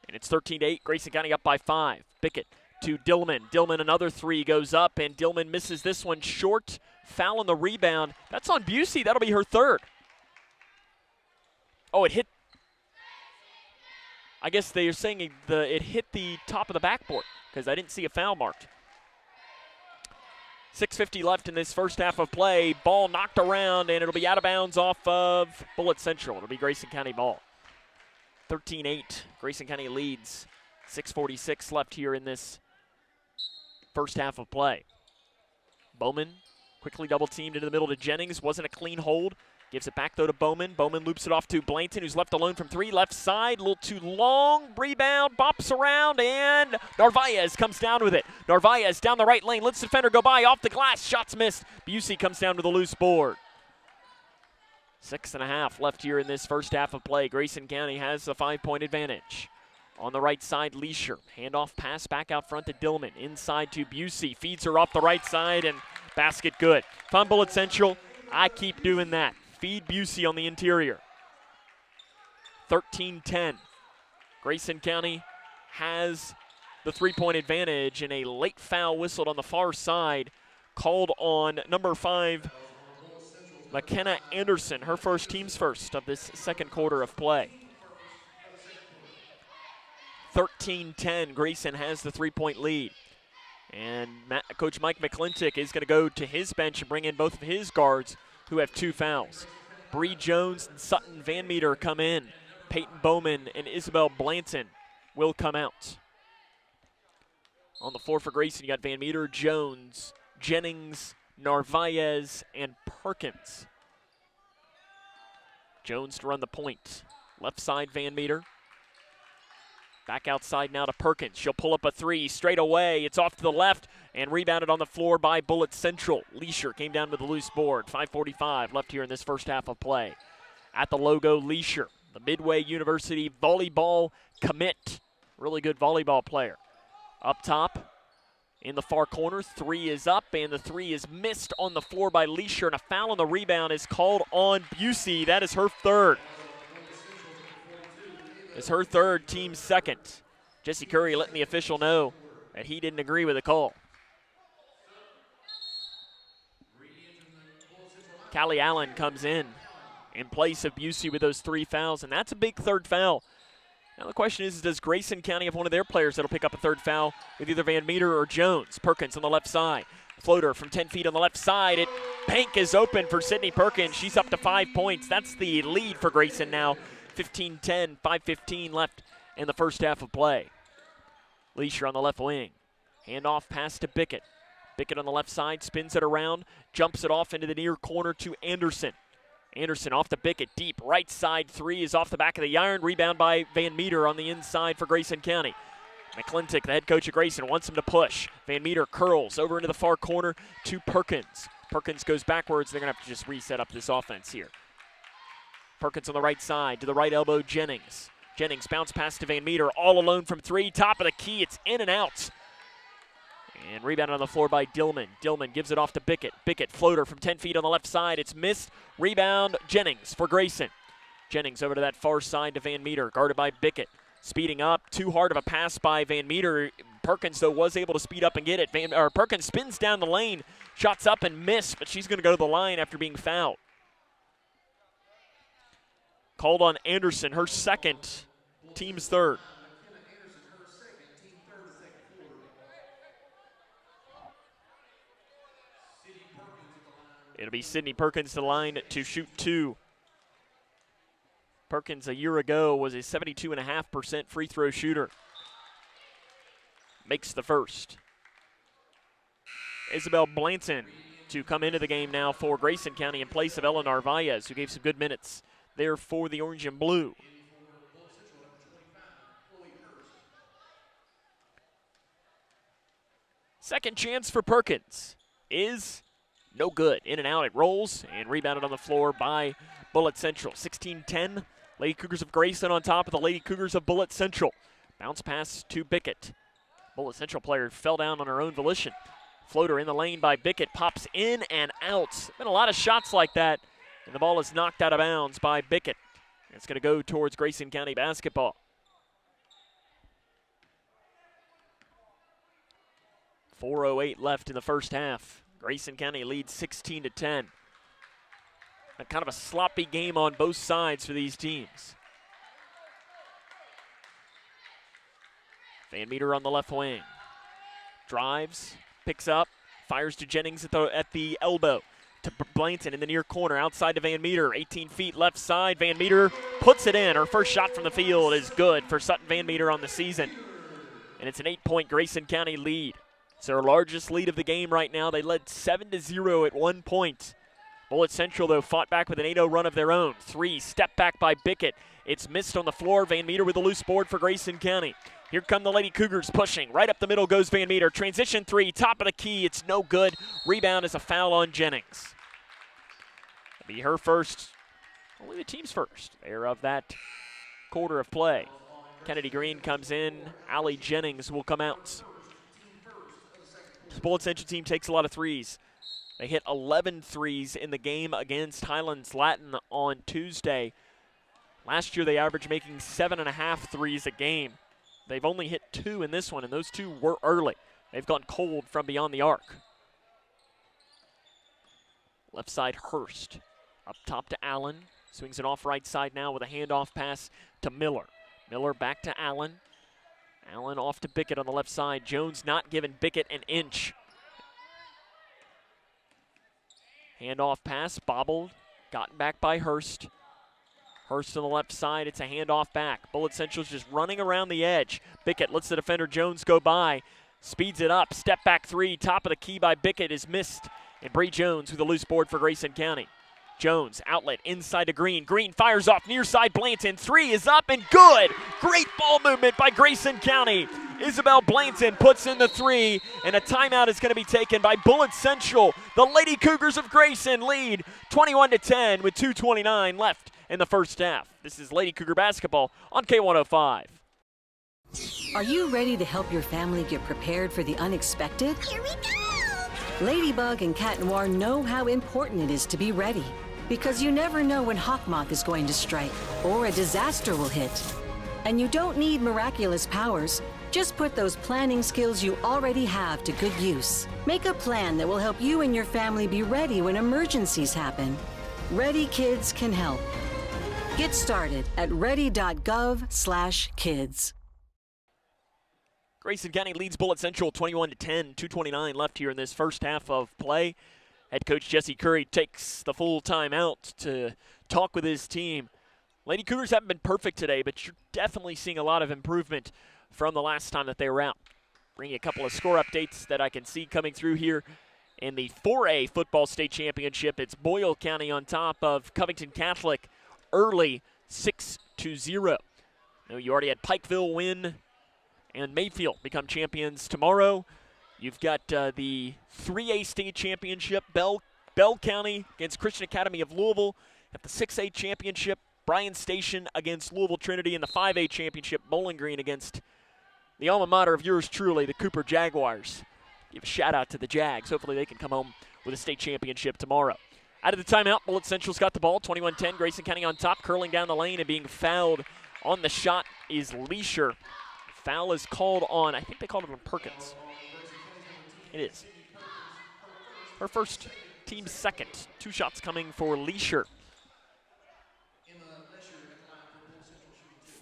And it's 13-8, Grayson County up by 5. Bickett to Dillman. Dillman, another 3 goes up, and Dillman misses this one short. Foul on the rebound. That's on Busey. That'll be her 3rd. Oh, it hit. I guess they are saying it hit the top of the backboard because I didn't see a foul marked. 6:50 left in this first half of play. Ball knocked around, and it'll be out of bounds off of Bullitt Central. It'll be Grayson County ball. 13-8. Grayson County leads. 6:46 left here in this first half of play. Bowman quickly double teamed into the middle to Jennings. Wasn't a clean hold. Gives it back, though, to Bowman. Bowman loops it off to Blanton, who's left alone from 3. Left side, a little too long. Rebound, bops around, and Narvaez comes down with it. Narvaez down the right lane. Lets the defender go by. Off the glass. Shots missed. Busey comes down with a loose board. 6.5 left here in this first half of play. Grayson County has a 5-point advantage. On the right side, Leisure. Handoff pass back out front to Dillman. Inside to Busey. Feeds her off the right side, and basket good. If I'm Bullitt Central, I keep doing that. Feed Busey on the interior. 13-10. Grayson County has the 3-point advantage, and a late foul whistled on the far side called on number 5, McKenna Anderson, her first, team's first of this second quarter of play. 13-10, Grayson has the 3-point lead. And Coach Mike McClintock is going to go to his bench and bring in both of his guards who have 2 fouls. Bree Jones and Sutton Van Meter come in. Peyton Bowman and Isabel Blanton will come out. On the floor for Grayson, you got Van Meter, Jones, Jennings, Narvaez, and Perkins. Jones to run the point. Left side, Van Meter. Back outside now to Perkins. She'll pull up a 3 straight away. It's off to the left and rebounded on the floor by Bullitt Central. Leisure came down with a loose board. 5:45 left here in this first half of play. At the logo, Leisure, the Midway University volleyball commit. Really good volleyball player. Up top in the far corner, 3 is up, and the 3 is missed on the floor by Leisure, and a foul on the rebound is called on Busey. That is her 3rd. It's her 3rd, team's 2nd. Jesse Curry letting the official know that he didn't agree with the call. Callie Allen comes in place of Busey with those 3 fouls, and that's a big 3rd foul. Now the question is, does Grayson County have one of their players that'll pick up a 3rd foul with either Van Meter or Jones? Perkins on the left side. Floater from 10 feet on the left side. Bank is open for Sydney Perkins. She's up to 5 points. That's the lead for Grayson now. 15-10, 5:15 left in the first half of play. Leisure on the left wing. Handoff pass to Bickett. Bickett on the left side, spins it around, jumps it off into the near corner to Anderson. Anderson off to Bickett, deep right side 3 is off the back of the iron. Rebound by Van Meter on the inside for Grayson County. McClintock, the head coach of Grayson, wants him to push. Van Meter curls over into the far corner to Perkins. Perkins goes backwards. They're going to have to just reset up this offense here. Perkins on the right side, to the right elbow, Jennings. Jennings bounce pass to Van Meter, all alone from 3, top of the key, it's in and out. And rebounded on the floor by Dillman. Dillman gives it off to Bickett. Bickett, floater from 10 feet on the left side, it's missed. Rebound, Jennings for Grayson. Jennings over to that far side to Van Meter, guarded by Bickett. Speeding up, too hard of a pass by Van Meter. Perkins, though, was able to speed up and get it. Perkins spins down the lane, shots up and missed, but she's going to go to the line after being fouled. Called on Anderson, her 2nd, team's 3rd. It'll be Sydney Perkins to the line to shoot 2. Perkins a year ago was a 72.5% free throw shooter. Makes the first. Isabel Blanton to come into the game now for Grayson County in place of Ella Narvaez, who gave some good minutes there for the orange and blue. Second chance for Perkins is no good. In and out, it rolls and rebounded on the floor by Bullitt Central. 16-10, Lady Cougars of Grayson on top of the Lady Cougars of Bullitt Central. Bounce pass to Bickett. Bullitt Central player fell down on her own volition. Floater in the lane by Bickett, pops in and out. Been a lot of shots like that, and the ball is knocked out of bounds by Bickett. It's going to go towards Grayson County basketball. 4:08 left in the first half. Grayson County leads 16-10. A kind of a sloppy game on both sides for these teams. Van Meter on the left wing. Drives, picks up, fires to Jennings at the elbow. To Blanton in the near corner, outside to Van Meter. 18 feet left side. Van Meter puts it in. Her first shot from the field is good for Sutton Van Meter on the season. And it's an 8-point Grayson County lead. It's their largest lead of the game right now. They led 7-0 at one point. Bullitt Central, though, fought back with an 8-0 run of their own. 3, step back by Bickett. It's missed on the floor. Van Meter with a loose board for Grayson County. Here come the Lady Cougars pushing. Right up the middle goes Van Meter. Transition 3, top of the key. It's no good. Rebound is a foul on Jennings. It'll be her first, only the team's first there of that quarter of play. Kennedy Green comes in. Allie Jennings will come out. The Bullitt Central team takes a lot of threes. They hit 11 threes in the game against Highlands Latin on Tuesday. Last year they averaged making 7.5 threes a game. They've only hit 2 in this one, and those 2 were early. They've gone cold from beyond the arc. Left side, Hurst. Up top to Allen. Swings it off right side now with a handoff pass to Miller. Miller back to Allen. Allen off to Bickett on the left side. Jones not giving Bickett an inch. Handoff pass, bobbled, gotten back by Hurst. Hurst on the left side, it's a handoff back. Bullitt Central's just running around the edge. Bickett lets the defender Jones go by, speeds it up, step back 3, top of the key by Bickett is missed. And Bree Jones with a loose board for Grayson County. Jones, outlet, inside to Green. Green fires off, near side Blanton. 3 is up and good. Great ball movement by Grayson County. Isabel Blanton puts in the 3, and a timeout is going to be taken by Bullitt Central. The Lady Cougars of Grayson lead 21-10 with 2:29 left in the first half. This is Lady Cougar basketball on K105. Are you ready to help your family get prepared for the unexpected? Here we go! Ladybug and Cat Noir know how important it is to be ready, because you never know when Hawkmoth is going to strike or a disaster will hit. And you don't need miraculous powers. Just put those planning skills you already have to good use. Make a plan that will help you and your family be ready when emergencies happen. Ready Kids can help. Get started at ready.gov/kids. Grayson County leads Bullitt Central 21-10, 2:29 left here in this first half of play. Head coach Jesse Curry takes the full time out to talk with his team. Lady Cougars haven't been perfect today, but you're definitely seeing a lot of improvement from the last time that they were out. Bring you a couple of score updates that I can see coming through here in the 4A football state championship. It's Boyle County on top of Covington Catholic early 6-0. Now, you already had Pikeville win and Mayfield become champions tomorrow. You've got the 3A state championship, Bell County against Christian Academy of Louisville. At the 6A championship, Bryan Station against Louisville Trinity. And the 5A championship, Bowling Green against the alma mater of yours truly, the Cooper Jaguars. Give a shout out to the Jags. Hopefully they can come home with a state championship tomorrow. Out of the timeout, Bullitt Central's got the ball. 21-10, Grayson County on top, curling down the lane and being fouled on the shot is Leisure. Foul is called on, I think they called it on Perkins. It is. Her first, team's second. 2 shots coming for Leisure.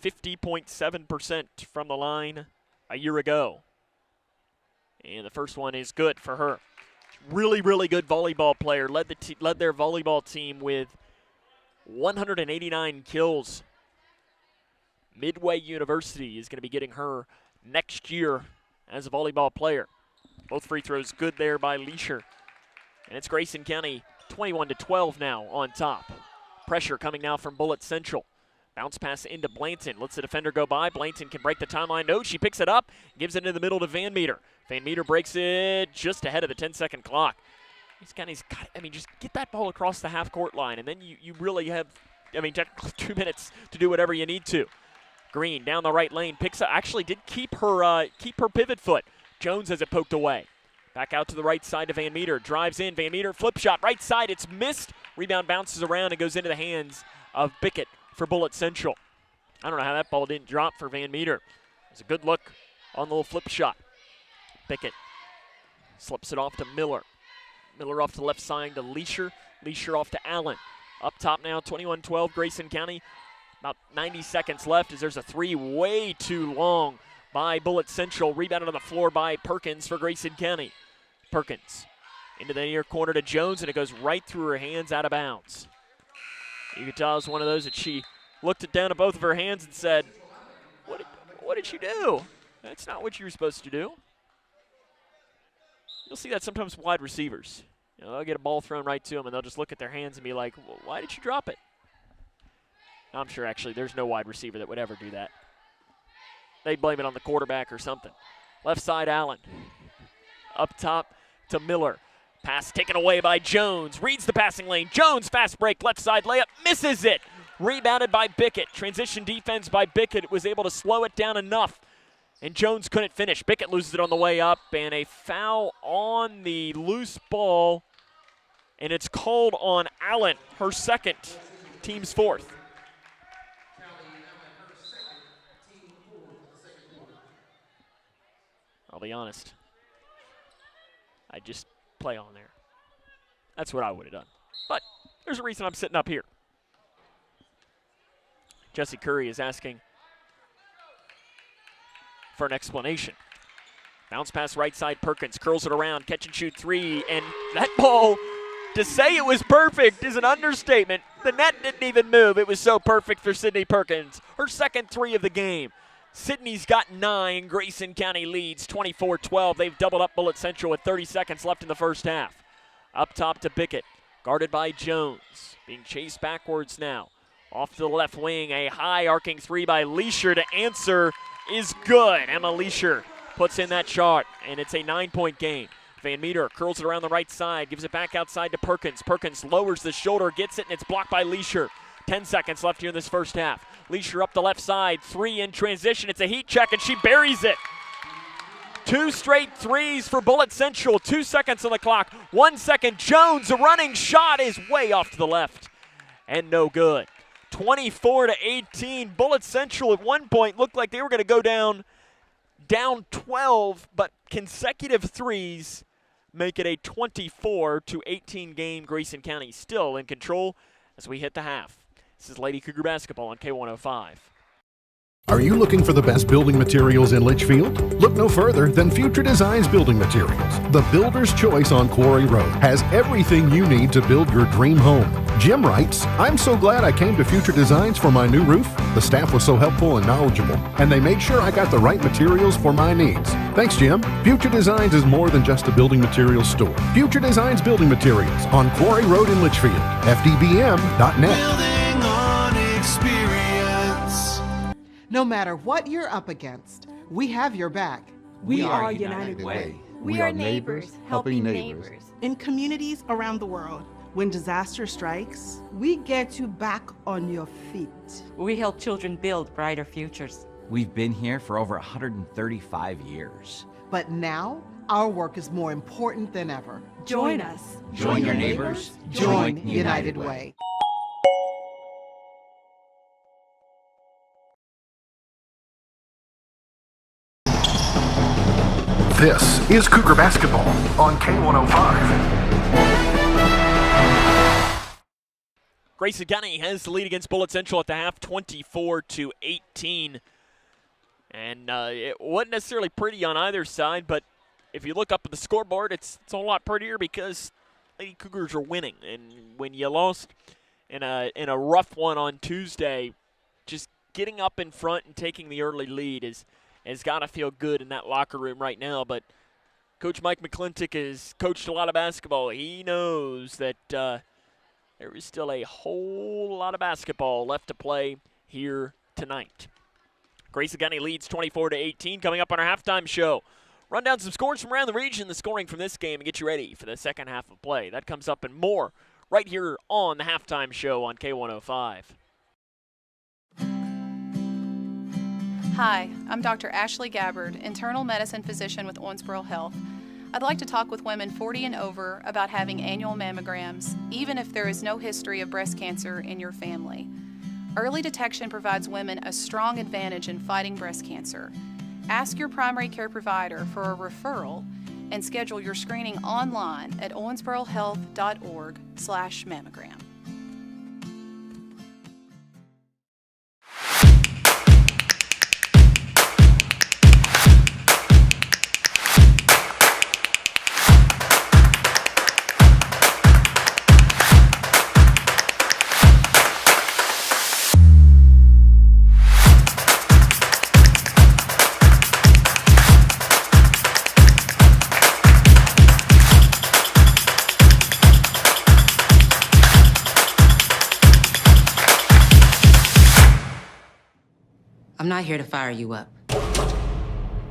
50.7% from the line a year ago. And the first one is good for her. Really, really good volleyball player. Led their volleyball team with 189 kills. Midway University is going to be getting her next year as a volleyball player. Both free throws good there by Leisure. And it's Grayson County 21-12 now on top. Pressure coming now from Bullitt Central. Bounce pass into Blanton. Lets the defender go by. Blanton can break the timeline. No, she picks it up. Gives it into the middle to Van Meter. Van Meter breaks it just ahead of the 10-second clock. Just get that ball across the half-court line, and then you really have, technically 2 minutes to do whatever you need to. Green down the right lane. Picks up. Actually did keep her pivot foot. Jones has it poked away. Back out to the right side to Van Meter. Drives in. Van Meter, flip shot, right side. It's missed. Rebound bounces around and goes into the hands of Bickett for Bullitt Central. I don't know how that ball didn't drop for Van Meter. It's a good look on the little flip shot. Bickett slips it off to Miller. Miller off to the left side to Leisure. Leisure off to Allen. Up top now, 21-12, Grayson County. About 90 seconds left as there's a three way too long by Bullitt Central. Rebounded on the floor by Perkins for Grayson County. Perkins into the near corner to Jones, and it goes right through her hands, out of bounds. You could tell it was one of those that she looked it down at both of her hands and said, what did you do? That's not what you were supposed to do. You'll see that sometimes with wide receivers. They'll get a ball thrown right to them, and they'll just look at their hands and be like, well, why did you drop it? I'm sure, actually, there's no wide receiver that would ever do that. They blame it on the quarterback or something. Left side, Allen. Up top to Miller. Pass taken away by Jones. Reads the passing lane. Jones, fast break, left side layup, misses it. Rebounded by Bickett. Transition defense by Bickett was able to slow it down enough, and Jones couldn't finish. Bickett loses it on the way up, and a foul on the loose ball, and it's called on Allen, her second, team's fourth. I'll be honest. I just play on there. That's what I would have done. But there's a reason I'm sitting up here. Jesse Curry is asking for an explanation. Bounce pass right side, Perkins curls it around, catch and shoot three, and that ball, to say it was perfect is an understatement. The net didn't even move. It was so perfect for Sydney Perkins. Her second three of the game. Sydney's got 9. Grayson County leads 24-12. They've doubled up Bullitt Central with 30 seconds left in the first half. Up top to Bickett, guarded by Jones. Being chased backwards now. Off to the left wing, a high arcing three by Leisure to answer is good. Emma Leisure puts in that shot, and it's a 9-point game. Van Meter curls it around the right side, gives it back outside to Perkins. Perkins lowers the shoulder, gets it, and it's blocked by Leisure. 10 seconds left here in this first half. Leisure up the left side, three in transition. It's a heat check, and she buries it. 2 straight threes for Bullitt Central. 2 seconds on the clock. 1 second. Jones, a running shot, is way off to the left, and no good. 24-18. Bullitt Central at one point looked like they were going to go down 12, but consecutive threes make it a 24-18 game. Grayson County still in control as we hit the half. This is Lady Cougar basketball on K105. Are you looking for the best building materials in Litchfield? Look no further than Future Designs Building Materials. The builder's choice on Quarry Road has everything you need to build your dream home. Jim writes, I'm so glad I came to Future Designs for my new roof. The staff was so helpful and knowledgeable, and they made sure I got the right materials for my needs. Thanks, Jim. Future Designs is more than just a building materials store. Future Designs Building Materials on Quarry Road in Litchfield. FDBM.net. Building on experience. No matter what you're up against, we have your back. We are United Way. We are neighbors helping neighbors. In communities around the world, when disaster strikes, we get you back on your feet. We help children build brighter futures. We've been here for over 135 years. But now, our work is more important than ever. Join us. Join your neighbors. Join United Way. This is Cougar Basketball on K105. Grayson County has the lead against Bullitt Central at the half, 24-18. And it wasn't necessarily pretty on either side, but if you look up at the scoreboard, it's a lot prettier because Lady Cougars are winning. And when you lost in a rough one on Tuesday, just getting up in front and taking the early lead has got to feel good in that locker room right now. But Coach Mike McClintock has coached a lot of basketball. He knows that there is still a whole lot of basketball left to play here tonight. Grayson County leads 24-18. Coming up on our halftime show, run down some scores from around the region, the scoring from this game, and get you ready for the second half of play. That comes up and more right here on the halftime show on K105. Hi, I'm Dr. Ashley Gabbard, internal medicine physician with Owensboro Health. I'd like to talk with women 40 and over about having annual mammograms, even if there is no history of breast cancer in your family. Early detection provides women a strong advantage in fighting breast cancer. Ask your primary care provider for a referral and schedule your screening online at owensborohealth.org/mammogram. I'm not here to fire you up.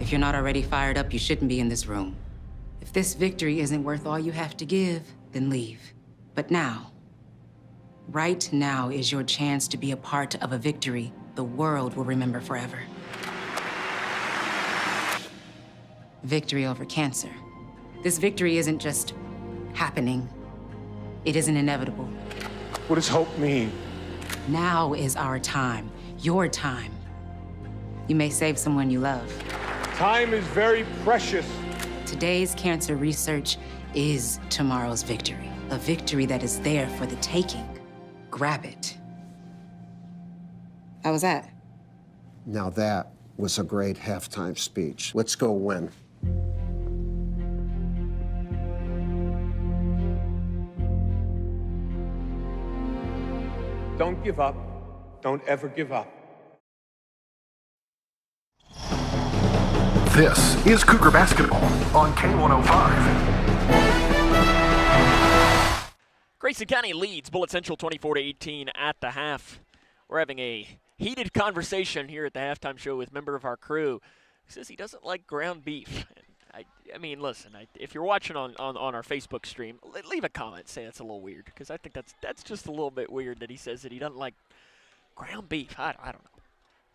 If you're not already fired up, you shouldn't be in this room. If this victory isn't worth all you have to give, then leave. But now, right now is your chance to be a part of a victory the world will remember forever. Victory over cancer. This victory isn't just happening. It isn't inevitable. What does hope mean? Now is our time, your time. You may save someone you love. Time is very precious. Today's cancer research is tomorrow's victory. A victory that is there for the taking. Grab it. How was that? Now that was a great halftime speech. Let's go win. Don't give up. Don't ever give up. This is Cougar Basketball on K105. Grayson County leads Bullitt Central 24-18 at the half. We're having a heated conversation here at the halftime show with a member of our crew who says he doesn't like ground beef. I mean, listen, if you're watching on our Facebook stream, leave a comment. Say that's a little weird, because I think that's just a little bit weird that he says that he doesn't like ground beef. I don't know.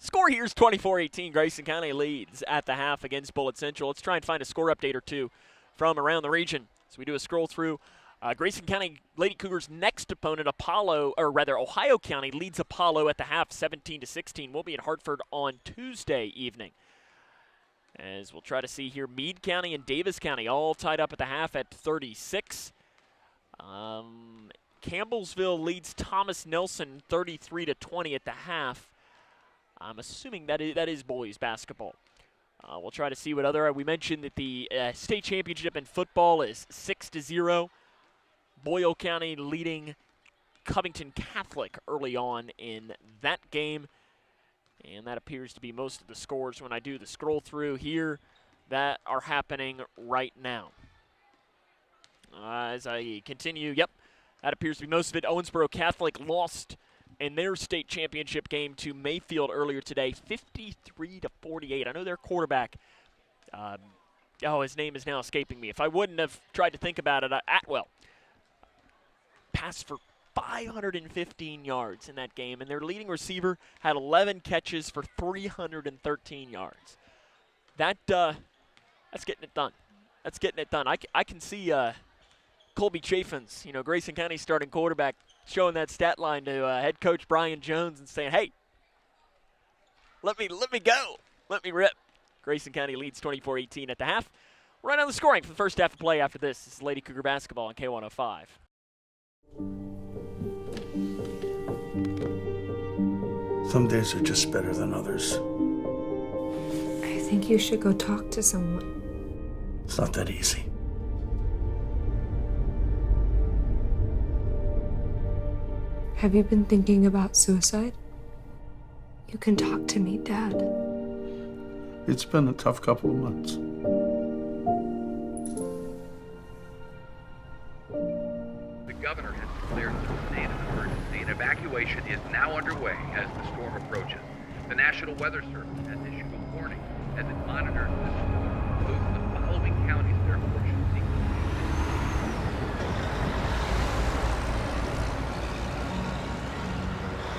Score here is 24-18. Grayson County leads at the half against Bullitt Central. Let's try and find a score update or two from around the region. So we do a scroll through. Grayson County Lady Cougars' next opponent, Ohio County, leads Apollo at the half, 17-16. We'll be in Hartford on Tuesday evening. As we'll try to see here, Meade County and Davis County all tied up at the half at 36. Campbellsville leads Thomas Nelson 33-20 at the half. I'm assuming that is boys basketball. We'll try to see what other. We mentioned that the state championship in football is 6-0. Boyle County leading Covington Catholic early on in that game. And that appears to be most of the scores when I do the scroll through here that are happening right now. As I continue, yep, that appears to be most of it. Owensboro Catholic lost in their state championship game to Mayfield earlier today, 53-48. I know their quarterback, his name is now escaping me. If I wouldn't have tried to think about it, Atwell passed for 515 yards in that game, and their leading receiver had 11 catches for 313 yards. That's getting it done. That's getting it done. I can see Colby Chaffins, Grayson County starting quarterback, showing that stat line to head coach Brian Jones and saying, "Hey, let me go, let me rip." Grayson County leads 24-18 at the half. Right on the scoring for the first half of play after this. This is Lady Cougar basketball on K105. Some days are just better than others. I think you should go talk to someone. It's not that easy. Have you been thinking about suicide? You can talk to me, Dad. It's been a tough couple of months. governor has declared a state of emergency, and evacuation is now underway as the storm approaches. The National Weather Service has issued a warning as it monitors the storm. Move to the following counties therefore should seek.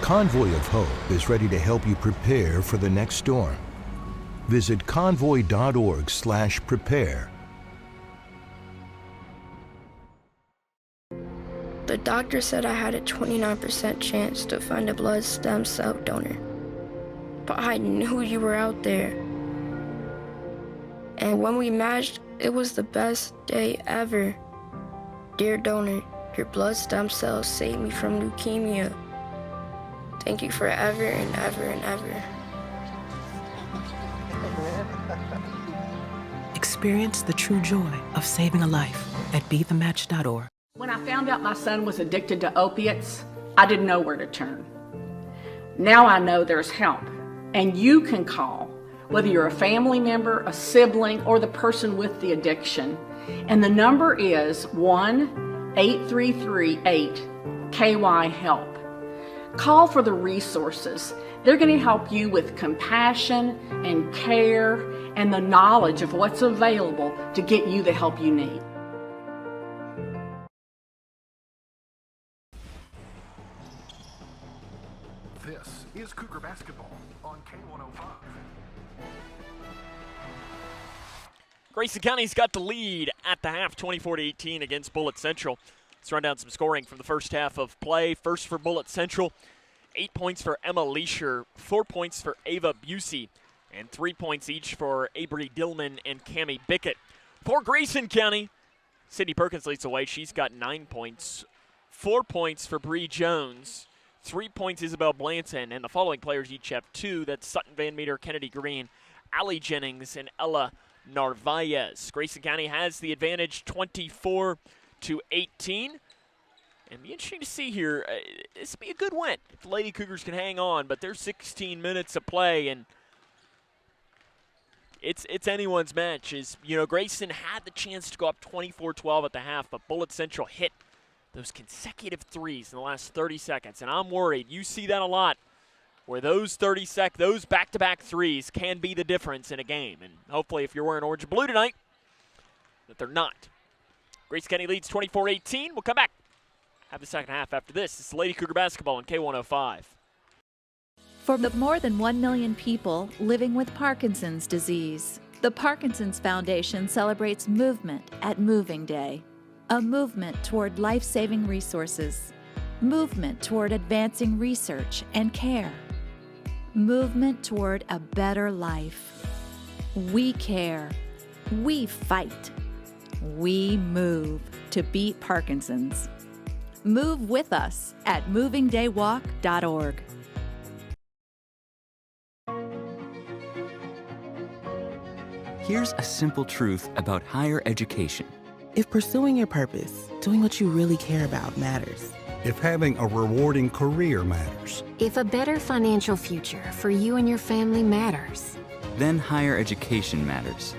Convoy of Hope is ready to help you prepare for the next storm. Visit convoy.org/prepare. The doctor said I had a 29% chance to find a blood stem cell donor. But I knew you were out there. And when we matched, it was the best day ever. Dear donor, your blood stem cells saved me from leukemia. Thank you forever and ever and ever. Experience the true joy of saving a life at BeTheMatch.org. When I found out my son was addicted to opiates, I didn't know where to turn. Now I know there's help, and you can call, whether you're a family member, a sibling, or the person with the addiction. And the number is 1-833-8-KY-HELP. Call for the resources. They're going to help you with compassion and care and the knowledge of what's available to get you the help you need. This is Cougar Basketball on K105. Grayson County's got the lead at the half, 24-18 against Bullitt Central. Let's run down some scoring from the first half of play. First for Bullitt Central, 8 points for Emma Leisure, 4 points for Ava Busey, and 3 points each for Avery Dillman and Cammie Bickett. For Grayson County, Sydney Perkins leads the way. She's got 9 points, 4 points for Bree Jones, 3 points Isabel Blanton, and the following players each have 2. That's Sutton Van Meter, Kennedy Green, Allie Jennings, and Ella Narvaez. Grayson County has the advantage, 24-18. And be interesting to see here. This will be a good win if the Lady Cougars can hang on, but there's 16 minutes of play, and it's anyone's match. Grayson had the chance to go up 24-12 at the half, but Bullitt Central hit those consecutive threes in the last 30 seconds, and I'm worried. You see that a lot, where those those back-to-back threes can be the difference in a game. And hopefully, if you're wearing orange and blue tonight, that they're not. Grayson County leads 24-18. We'll come back. Have the second half after this. It's Lady Cougar Basketball on K105. For the more than 1 million people living with Parkinson's disease, the Parkinson's Foundation celebrates movement at Moving Day. A movement toward life-saving resources. Movement toward advancing research and care. Movement toward a better life. We care. We fight. We move to beat Parkinson's. Move with us at movingdaywalk.org. Here's a simple truth about higher education. If pursuing your purpose, doing what you really care about matters. If having a rewarding career matters. If a better financial future for you and your family matters. Then higher education matters.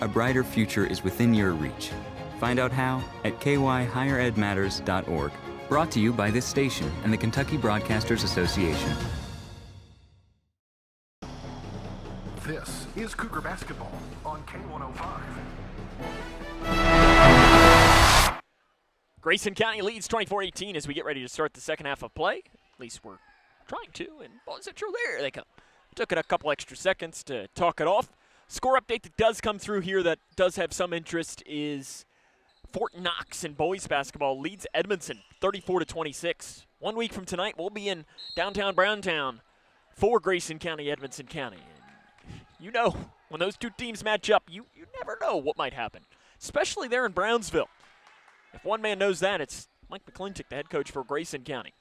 A brighter future is within your reach. Find out how at kyhigheredmatters.org. Brought to you by this station and the Kentucky Broadcasters Association. This is Cougar Basketball on K105. Grayson County leads 24-18 as we get ready to start the second half of play. At least we're trying to, and Bullitt Central, there they come. Took it a couple extra seconds to talk it off. Score update that does come through here that does have some interest is Fort Knox in boys basketball leads Edmondson 34-26. 1 week from tonight, we'll be in downtown Browntown for Grayson County, Edmondson County. And you know, when those two teams match up, you never know what might happen, especially there in Brownsville. If one man knows that, it's Mike McClintock, the head coach for Grayson County.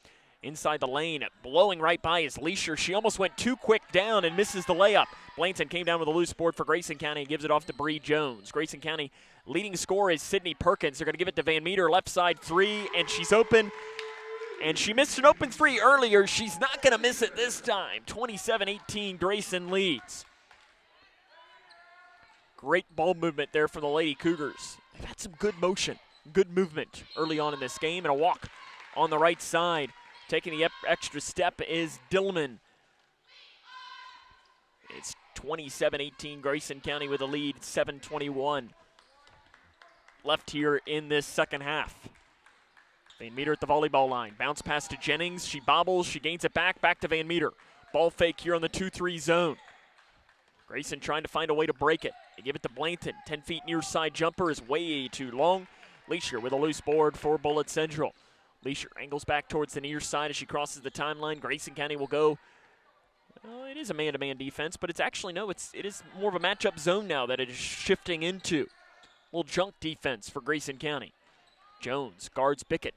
Inside the lane, blowing right by his Leisure. She almost went too quick down and misses the layup. Blanton came down with a loose board for Grayson County and gives it off to Bree Jones. Grayson County leading scorer is Sydney Perkins. They're going to give it to Van Meter, left side three, and she's open. And she missed an open three earlier. She's not going to miss it this time. 27-18, Grayson leads. Great ball movement there from the Lady Cougars. They've had some good motion. good movement early on in this game, and a walk on the right side. Taking the extra step is Dillman. It's 27-18, Grayson County with a lead, 7:21 left here in this second half. Van Meter at the volleyball line. Bounce pass to Jennings. She bobbles. She gains it back to Van Meter. Ball fake here on the 2-3 zone. Grayson trying to find a way to break it. They give it to Blanton. 10 feet near side jumper is way too long. Leisure with a loose board for Bullitt Central. Leisure angles back towards the near side as she crosses the timeline. Grayson County will go. Well, it is a man-to-man defense, but it's actually, no, it is more of a matchup zone now that it is shifting into. A little junk defense for Grayson County. Jones guards Bickett.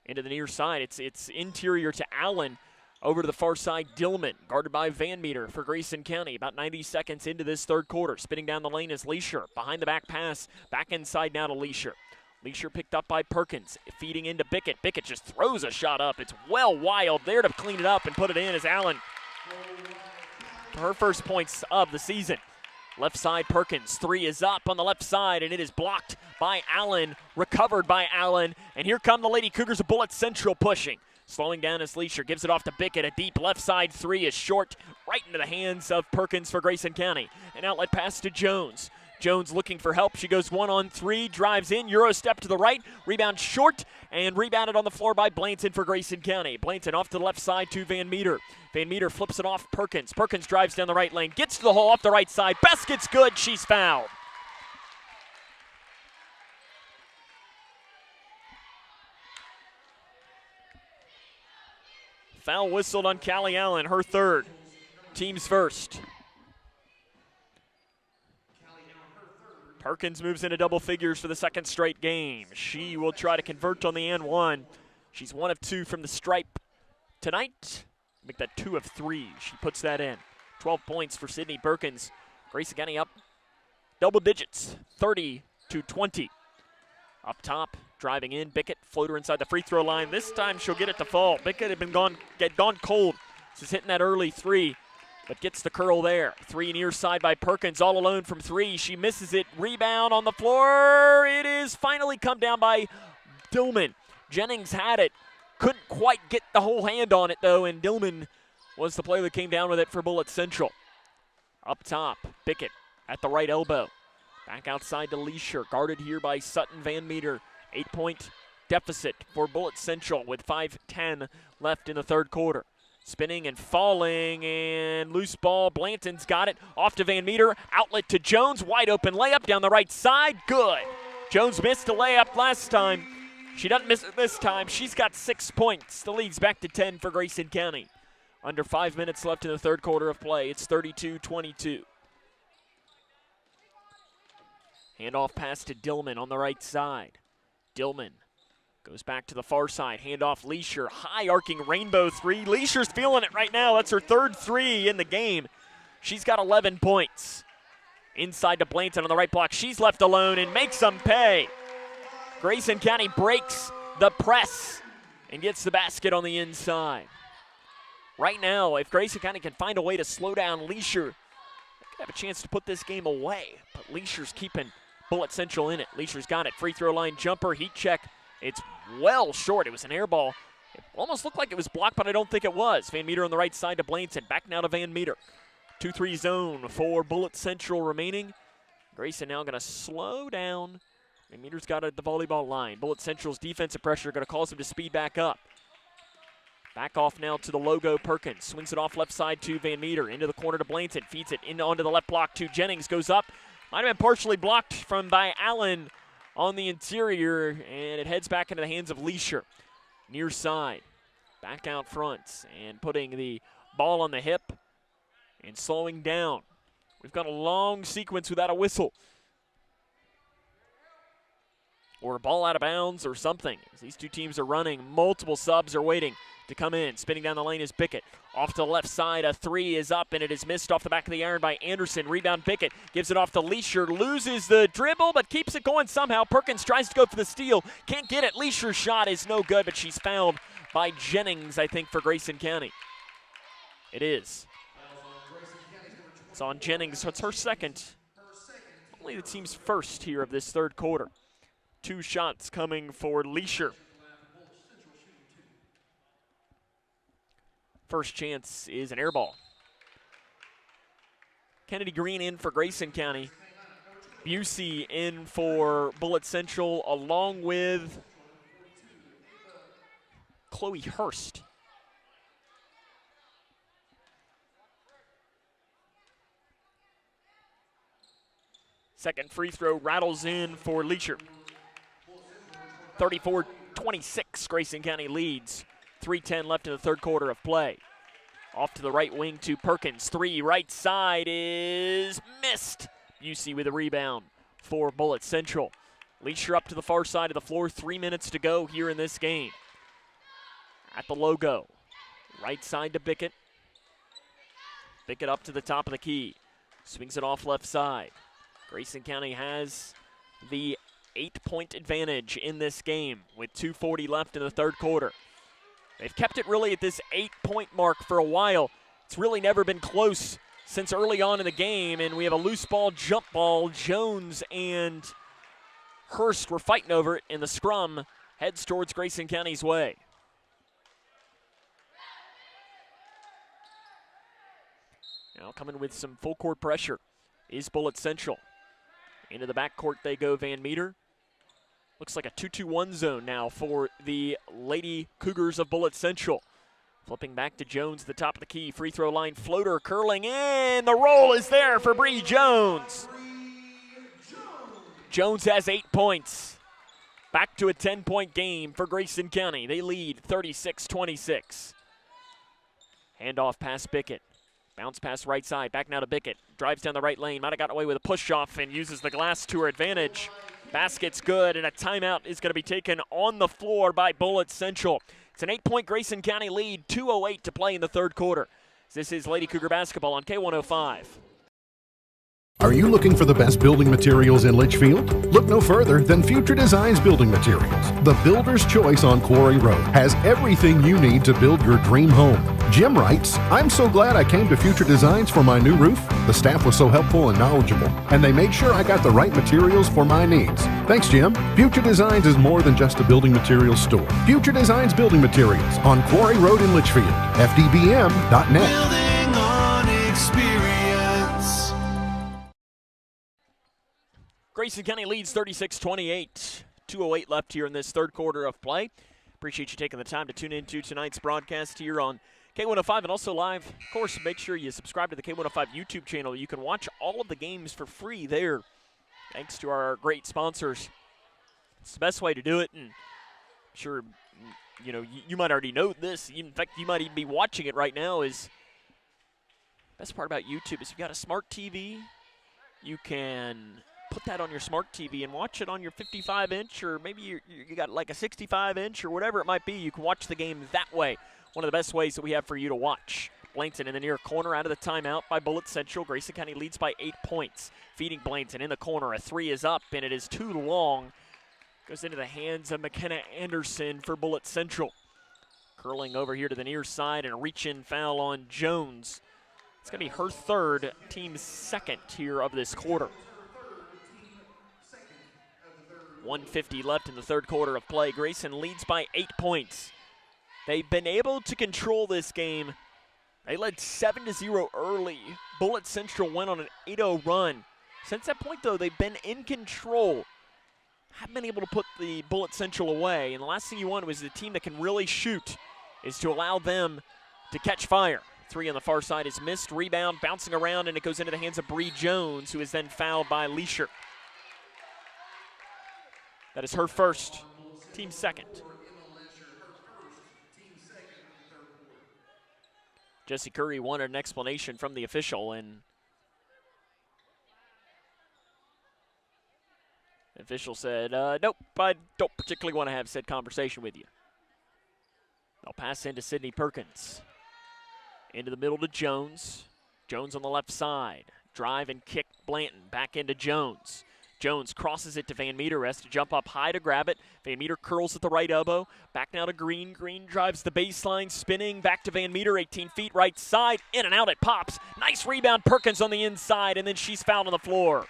Into the near side. It's interior to Allen. Over to the far side, Dillman, guarded by Van Meter for Grayson County. About 90 seconds into this third quarter. Spinning down the lane is Leisure. Behind the back pass. Back inside now to Leisure. Leisure picked up by Perkins. Feeding into Bickett. Bickett just throws a shot up. It's well wild. There to clean it up and put it in is Allen. Her first points of the season. Left side, Perkins. 3 is up on the left side, and it is blocked by Allen. Recovered by Allen. And here come the Lady Cougars of Bullitt Central pushing. Slowing down as Leisure gives it off to Bickett. A deep left side 3 is short, right into the hands of Perkins for Grayson County. An outlet pass to Jones. Jones looking for help. She goes 1-on-3, drives in, Euro step to the right, rebound short, and rebounded on the floor by Blanton for Grayson County. Blanton off to the left side to Van Meter. Van Meter flips it off Perkins. Perkins drives down the right lane, gets to the hole off the right side. Basket's good, she's fouled. Foul whistled on Callie Allen, her third. Team's first. Perkins moves into double figures for the second straight game. She will try to convert on the and one. She's 1 of 2 from the stripe tonight. Make that 2 of 3. She puts that in. 12 points for Sydney Perkins. Grayson County up double digits, 30-20. Up top, driving in, Bickett, floater inside the free throw line. This time she'll get it to fall. Bickett had gone cold. She's hitting that early 3. But gets the curl there. 3 near side by Perkins, all alone from 3. She misses it. Rebound on the floor. It is finally come down by Dillman. Jennings had it. Couldn't quite get the whole hand on it, though, and Dillman was the player that came down with it for Bullitt Central. Up top, Bickett at the right elbow. Back outside to Leisure, guarded here by Sutton Van Meter. 8-point deficit for Bullitt Central with 5:10 left in the third quarter. Spinning and falling, and loose ball. Blanton's got it. Off to Van Meter. Outlet to Jones. Wide open layup down the right side. Good. Jones missed a layup last time. She doesn't miss it this time. She's got 6 points. The lead's back to 10 for Grayson County. Under 5 minutes left in the third quarter of play. It's 32-22. Handoff pass to Dillman on the right side. Dillman goes back to the far side. Handoff Leisure. High arcing rainbow 3. Leisure's feeling it right now. That's her third 3 in the game. She's got 11 points. Inside to Blanton on the right block. She's left alone and makes them pay. Grayson County breaks the press and gets the basket on the inside. Right now, if Grayson County can find a way to slow down Leisure, they could have a chance to put this game away. But Leisure's keeping Bullitt Central in it. Leisure's got it. Free throw line jumper, heat check. It's well short. It was an air ball. It almost looked like it was blocked, but I don't think it was. Van Meter on the right side to Blanton. Back now to Van Meter. 2-3 zone for Bullitt Central remaining. Grayson now going to slow down. Van Meter's got it at the volleyball line. Bullitt Central's defensive pressure going to cause him to speed back up. Back off now to the logo Perkins. Swings it off left side to Van Meter. Into the corner to Blanton. Feeds it onto the left block to Jennings. Goes up. Might have been partially blocked by Allen on the interior, and it heads back into the hands of Leisure. Near side, back out front, and putting the ball on the hip and slowing down. We've got a long sequence without a whistle. Or a ball out of bounds or something. As these two teams are running, multiple subs are waiting to come in. Spinning down the lane is Bickett. Off to the left side, a 3 is up, and it is missed off the back of the iron by Anderson. Rebound Bickett, gives it off to Leisure, loses the dribble, but keeps it going somehow. Perkins tries to go for the steal, can't get it. Leisure's shot is no good, but she's fouled by Jennings, I think, for Grayson County. It is. It's on Jennings, so it's her second. Only the team's first here of this third quarter. 2 shots coming for Leisure. First chance is an air ball. Kennedy Green in for Grayson County. Busey in for Bullitt Central, along with Chloe Hurst. Second free throw rattles in for Leisure. 34-26, Grayson County leads. 3:10 left in the third quarter of play. Off to the right wing to Perkins. 3, right side is missed. Busey with a rebound for Bullitt Central. Leisure up to the far side of the floor. 3 minutes to go here in this game. At the logo. Right side to Bickett. Bickett up to the top of the key. Swings it off left side. Grayson County has the 8-point advantage in this game with 2:40 left in the third quarter. They've kept it really at this 8-point mark for a while. It's really never been close since early on in the game, and we have a loose ball, jump ball. Jones and Hurst were fighting over it, and the scrum heads towards Grayson County's way. Now coming with some full court pressure is Bullitt Central. Into the backcourt they go, Van Meter. Looks like a 2-2-1 zone now for the Lady Cougars of Bullitt Central. Flipping back to Jones, the top of the key. Free throw line floater curling in. The roll is there for Bree Jones. Jones has 8 points. Back to a 10-point game for Grayson County. They lead 36-26. Handoff past Bickett. Bounce pass right side, back now to Bickett. Drives down the right lane, might have gotten away with a push-off and uses the glass to her advantage. Basket's good, and a timeout is going to be taken on the floor by Bullitt Central. It's an 8-point Grayson County lead, 2:08 to play in the third quarter. This is Lady Cougar basketball on K105. Are you looking for the best building materials in Litchfield? Look no further than Future Designs Building Materials. The builder's choice on Quarry Road has everything you need to build your dream home. Jim writes, I'm so glad I came to Future Designs for my new roof. The staff was so helpful and knowledgeable, and they made sure I got the right materials for my needs. Thanks, Jim. Future Designs is more than just a building materials store. Future Designs Building Materials on Quarry Road in Litchfield. FDBM.net. Building on experience. Grayson County leads 36-28. 2:08 left here in this third quarter of play. Appreciate you taking the time to tune into tonight's broadcast here on K105 and also live. Of course, make sure you subscribe to the K105 YouTube channel. You can watch all of the games for free there, thanks to our great sponsors. It's the best way to do it, and I'm sure you might already know this. In fact, you might even be watching it right now. The best part about YouTube is if you've got a smart TV, you can put that on your smart TV and watch it on your 55-inch, or maybe you got like a 65-inch or whatever it might be. You can watch the game that way. One of the best ways that we have for you to watch. Blainton in the near corner out of the timeout by Bullitt Central. Grayson County leads by 8 points. Feeding Blainton in the corner. A 3 is up, and it is too long. Goes into the hands of McKenna Anderson for Bullitt Central. Curling over here to the near side, and a reach-in foul on Jones. It's going to be her third, team's second here of this quarter. 1:50 left in the third quarter of play. Grayson leads by 8 points. They've been able to control this game. They led 7-0 early. Bullitt Central went on an 8-0 run. Since that point, though, they've been in control. Haven't been able to put the Bullitt Central away. And the last thing you want was the team that can really shoot is to allow them to catch fire. 3 on the far side is missed. Rebound, bouncing around, and it goes into the hands of Bree Jones, who is then fouled by Leisure. That is her first, team second. Jesse Curry wanted an explanation from the official, and the official said, nope, I don't particularly want to have said conversation with you. They'll pass into Sydney Perkins. Into the middle to Jones. Jones on the left side. Drive and kick Blanton. Back into Jones. Jones crosses it to Van Meter, has to jump up high to grab it. Van Meter curls at the right elbow. Back now to Green. Green drives the baseline, spinning. Back to Van Meter, 18 feet, right side. In and out, it pops. Nice rebound, Perkins on the inside, and then she's fouled on the floor.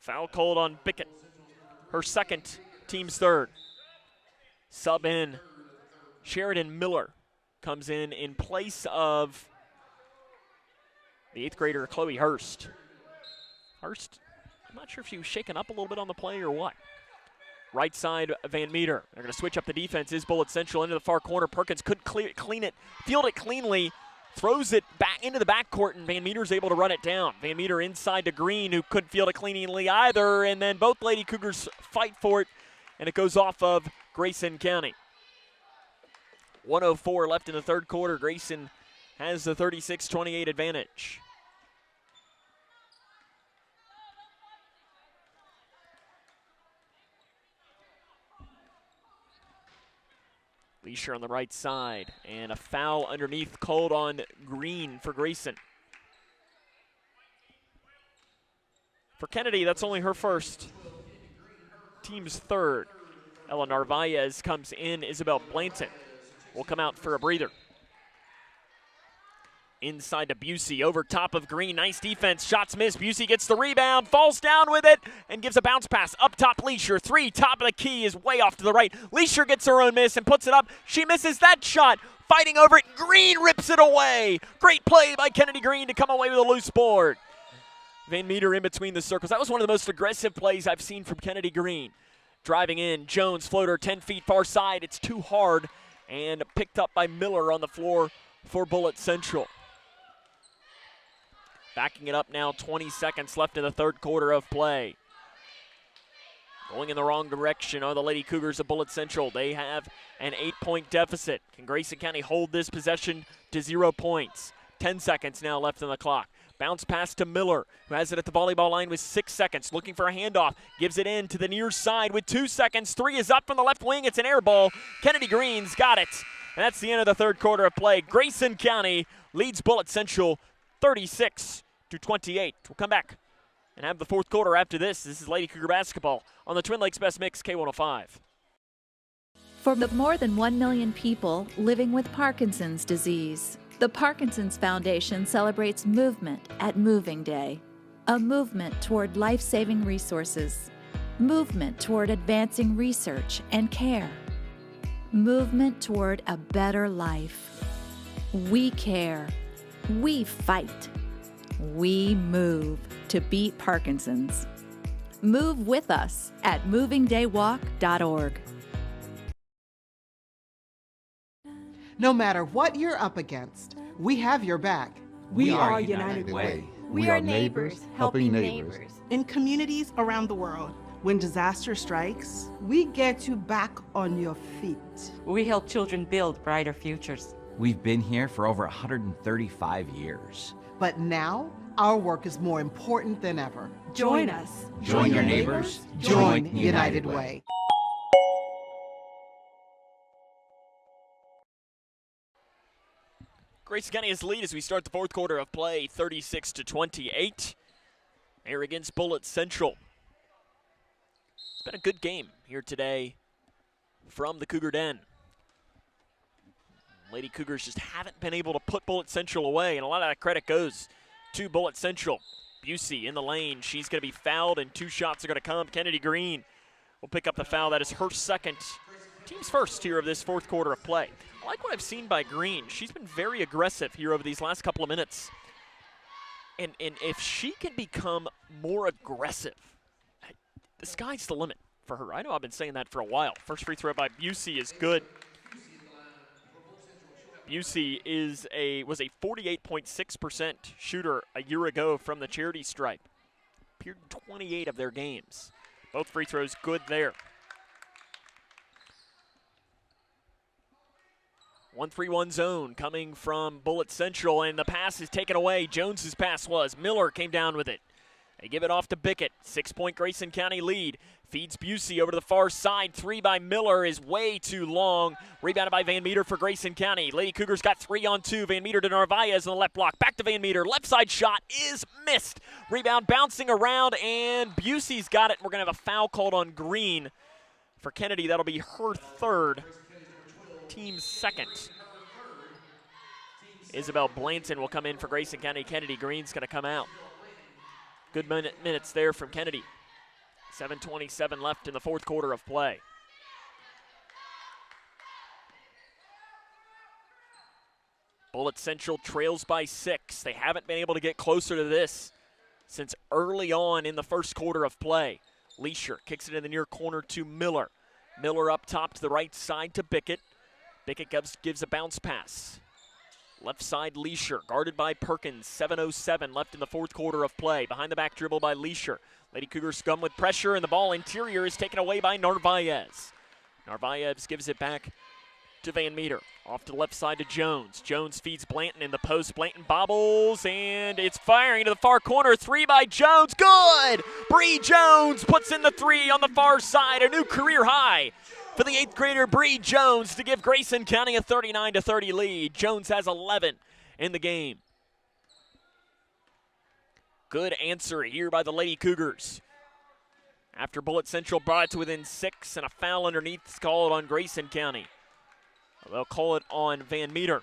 Foul called on Bickett. Her second, team's third. Sub in. Sheridan Miller comes in place of the 8th grader Chloe Hurst. Hurst, I'm not sure if she was shaken up a little bit on the play or what. Right side, Van Meter. They're going to switch up the defense. Is Bullitt Central into the far corner. Perkins couldn't field it cleanly. Throws it back into the backcourt, and Van Meter's able to run it down. Van Meter inside to Green, who couldn't field it cleanly either, and then both Lady Cougars fight for it, and it goes off of Grayson County. 1:04 left in the third quarter. Grayson has the 36-28 advantage. Leisure on the right side, and a foul underneath called on Green for Grayson. For Kennedy, that's only her first. Team's third. Ella Narvaez comes in. Isabel Blanton will come out for a breather. Inside to Busey, over top of Green. Nice defense, shots missed. Busey gets the rebound, falls down with it, and gives a bounce pass up top. Leisure, 3, top of the key is way off to the right. Leisure gets her own miss and puts it up. She misses that shot, fighting over it. Green rips it away. Great play by Kennedy Green to come away with a loose board. Van Meter in between the circles. That was one of the most aggressive plays I've seen from Kennedy Green. Driving in, Jones floater 10 feet far side. It's too hard, and picked up by Miller on the floor for Bullitt Central. Backing it up now, 20 seconds left in the third quarter of play. Going in the wrong direction are the Lady Cougars of Bullitt Central. They have an 8-point deficit. Can Grayson County hold this possession to 0 points? 10 seconds now left on the clock. Bounce pass to Miller, who has it at the volleyball line with 6 seconds. Looking for a handoff. Gives it in to the near side with 2 seconds. 3 is up from the left wing. It's an air ball. Kennedy Green's got it. And that's the end of the third quarter of play. Grayson County leads Bullitt Central 36-28. We'll come back and have the fourth quarter after this. This is Lady Cougar basketball on the Twin Lakes Best Mix K105. For the more than 1 million people living with Parkinson's disease, the Parkinson's Foundation celebrates movement at Moving Day. A movement toward life-saving resources. Movement toward advancing research and care. Movement toward a better life. We care. We fight. We move to beat Parkinson's. Move with us at movingdaywalk.org. No matter what you're up against, we have your back. We are United Way. We are neighbors helping neighbors. In communities around the world, when disaster strikes, we get you back on your feet. We help children build brighter futures. We've been here for over 135 years. But now, our work is more important than ever. Join us. Join your neighbors. Join United Way. Grayson County has the lead as we start the fourth quarter of play, 36-28. Here against Bullitt Central. It's been a good game here today from the Cougar Den. Lady Cougars just haven't been able to put Bullitt Central away, and a lot of that credit goes to Bullitt Central. Busey in the lane. She's going to be fouled, and 2 shots are going to come. Kennedy Green will pick up the foul. That is her second, team's first here of this fourth quarter of play. I like what I've seen by Green. She's been very aggressive here over these last couple of minutes. And if she can become more aggressive, the sky's the limit for her. I know I've been saying that for a while. First free throw by Busey is good. Busey was a 48.6% shooter a year ago from the charity stripe. Appeared in 28 of their games. Both free throws good there. 1-3-1 zone coming from Bullitt Central, and the pass is taken away. Jones's pass was. Miller came down with it. They give it off to Bickett. 6-point Grayson County lead. Feeds Busey over to the far side. 3 by Miller is way too long. Rebounded by Van Meter for Grayson County. Lady Cougars got 3 on 2. Van Meter to Narvaez on the left block. Back to Van Meter. Left side shot is missed. Rebound bouncing around, and Busey's got it. We're going to have a foul called on Green. For Kennedy, that'll be her third. Team's second. Isabel Blanton will come in for Grayson County. Kennedy Green's going to come out. Good minutes there from Kennedy. 7:27 left in the fourth quarter of play. Bullitt Central trails by 6. They haven't been able to get closer to this since early on in the first quarter of play. Leisure kicks it in the near corner to Miller. Miller up top to the right side to Bickett. Bickett gives a bounce pass. Left side Leisure, guarded by Perkins. 7:07 left in the fourth quarter of play. Behind the back dribble by Leisure. Lady Cougars scum with pressure, and the ball interior is taken away by Narvaez. Narvaez gives it back to Van Meter. Off to the left side to Jones. Jones feeds Blanton in the post. Blanton bobbles, and it's firing to the far corner. 3 by Jones. Good! Bree Jones puts in the 3 on the far side. A new career high for the 8th grader Bree Jones to give Grayson County a 39-30 lead. Jones has 11 in the game. Good answer here by the Lady Cougars. After Bullitt Central brought it to within 6, and a foul underneath is called on Grayson County. They'll call it on Van Meter.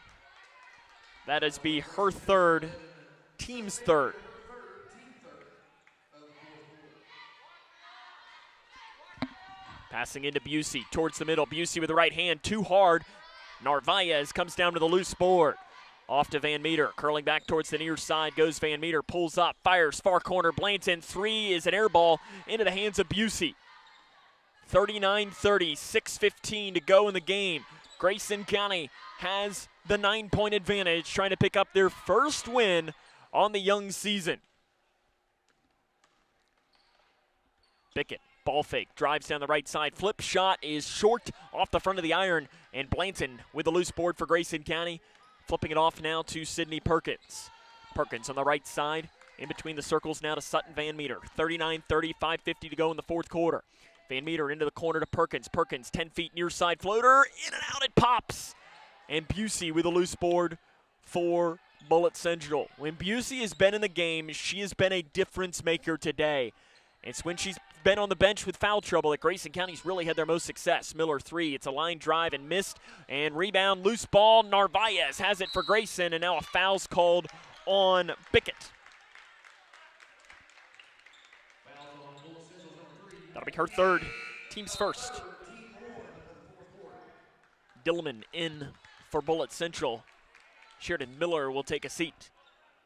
That is be her third, team's third. Passing into Busey towards the middle. Busey with the right hand, too hard. Narvaez comes down to the loose board. Off to Van Meter, curling back towards the near side goes Van Meter, pulls up, fires, far corner, Blanton, 3 is an air ball into the hands of Busey. 39-30, 6:15 to go in the game. Grayson County has the 9-point advantage, trying to pick up their first win on the young season. Bickett, ball fake, drives down the right side. Flip shot is short off the front of the iron, and Blanton with the loose board for Grayson County. Flipping it off now to Sydney Perkins. Perkins on the right side, in between the circles now to Sutton Van Meter. 39-30, 5:50 to go in the fourth quarter. Van Meter into the corner to Perkins. Perkins, 10 feet near side floater. In and out it pops. And Busey with a loose board for Bullitt Central. When Busey has been in the game, she has been a difference maker today. It's when she's been on the bench with foul trouble that Grayson County's really had their most success. Miller 3, it's a line drive and missed. And rebound, loose ball. Narvaez has it for Grayson, and now a foul's called on Bickett. That'll be her third, team's first. Dillman in for Bullitt Central. Sheridan Miller will take a seat.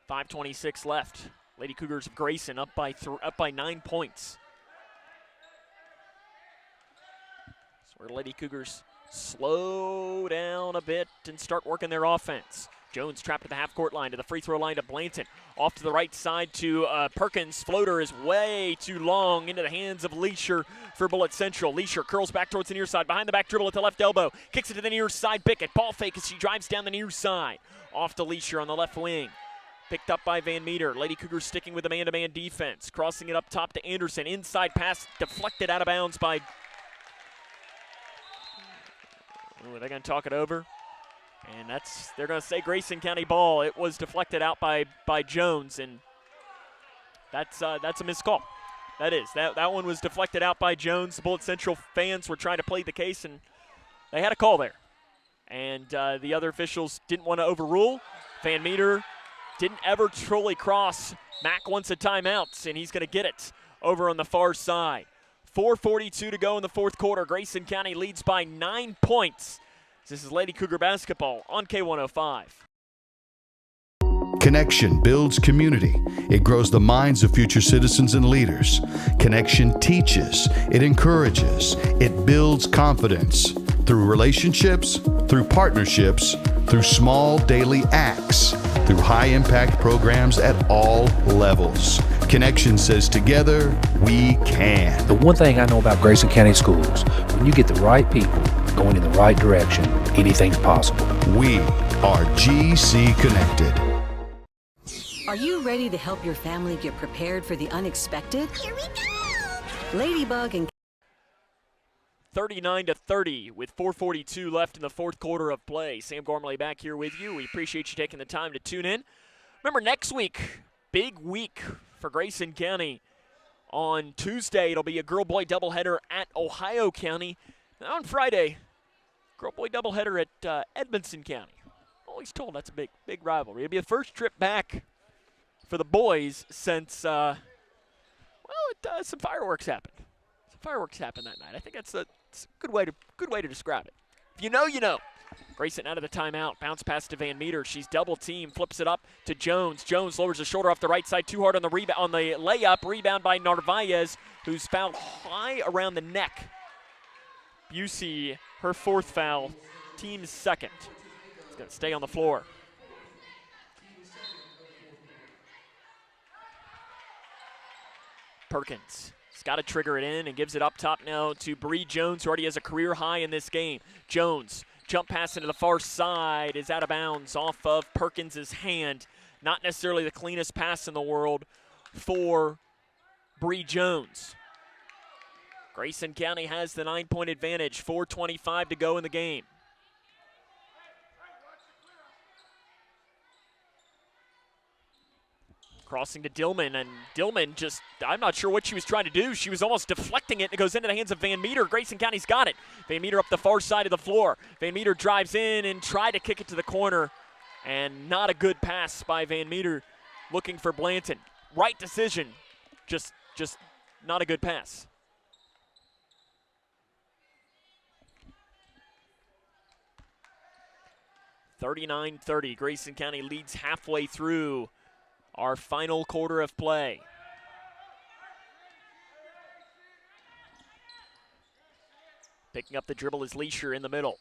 5:26 left. Lady Cougars of Grayson up by 9 points. So where Lady Cougars slow down a bit and start working their offense. Jones trapped at the half-court line, to the free throw line to Blanton. Off to the right side to Perkins. Floater is way too long into the hands of Leisure for Bullitt Central. Leisure curls back towards the near side. Behind the back dribble at the left elbow. Kicks it to the near side. Bickett. Ball fake as she drives down the near side. Off to Leisure on the left wing. Picked up by Van Meter. Lady Cougars sticking with the man-to-man defense. Crossing it up top to Anderson. Inside pass deflected out of bounds by... Ooh, are they going to talk it over? And they're going to say Grayson County ball. It was deflected out by Jones, and that's a missed call. That is. That one was deflected out by Jones. The Bullitt Central fans were trying to plead the case, and they had a call there. And the other officials didn't want to overrule. Van Meter didn't ever truly cross. Mack wants a timeout, and he's going to get it over on the far side. 4:42 to go in the fourth quarter. Grayson County leads by 9 points. This is Lady Cougar basketball on K105. Connection builds community. It grows the minds of future citizens and leaders. Connection teaches. It encourages. It builds confidence. Through relationships, through partnerships, through small daily acts, through high-impact programs at all levels. Connection says together, we can. The one thing I know about Grayson County Schools, when you get the right people going in the right direction, anything's possible. We are GC Connected. Are you ready to help your family get prepared for the unexpected? Here we go! Ladybug and 39-30 with 4:42 left in the fourth quarter of play. Sam Gormley back here with you. We appreciate you taking the time to tune in. Remember, next week, big week for Grayson County. On Tuesday, it'll be a girl-boy doubleheader at Ohio County. And on Friday, girl-boy doubleheader at Edmondson County. Always told that's a big rivalry. It'll be the first trip back for the boys since, some fireworks happened. Fireworks happened that night. I think it's a good way to describe it. If you know, you know. Grayson out of the timeout. Bounce pass to Van Meter. She's double team. Flips it up to Jones. Jones lowers the shoulder off the right side. Too hard on the layup. Rebound by Narvaez, who's fouled high around the neck. Busey, her 4th foul. Team's 2nd. It's going to stay on the floor. Perkins. He's got to trigger it in and gives it up top now to Bree Jones, who already has a career high in this game. Jones, jump pass into the far side, is out of bounds off of Perkins' hand. Not necessarily the cleanest pass in the world for Bree Jones. Grayson County has the 9-point advantage, 4:25 to go in the game. Crossing to Dillman, and Dillman just, I'm not sure what she was trying to do. She was almost deflecting it, and it goes into the hands of Van Meter. Grayson County's got it. Van Meter up the far side of the floor. Van Meter drives in and tried to kick it to the corner, and not a good pass by Van Meter looking for Blanton. Right decision, just not a good pass. (39-30). Grayson County leads halfway through our final quarter of play. Picking up the dribble is Leisure in the middle.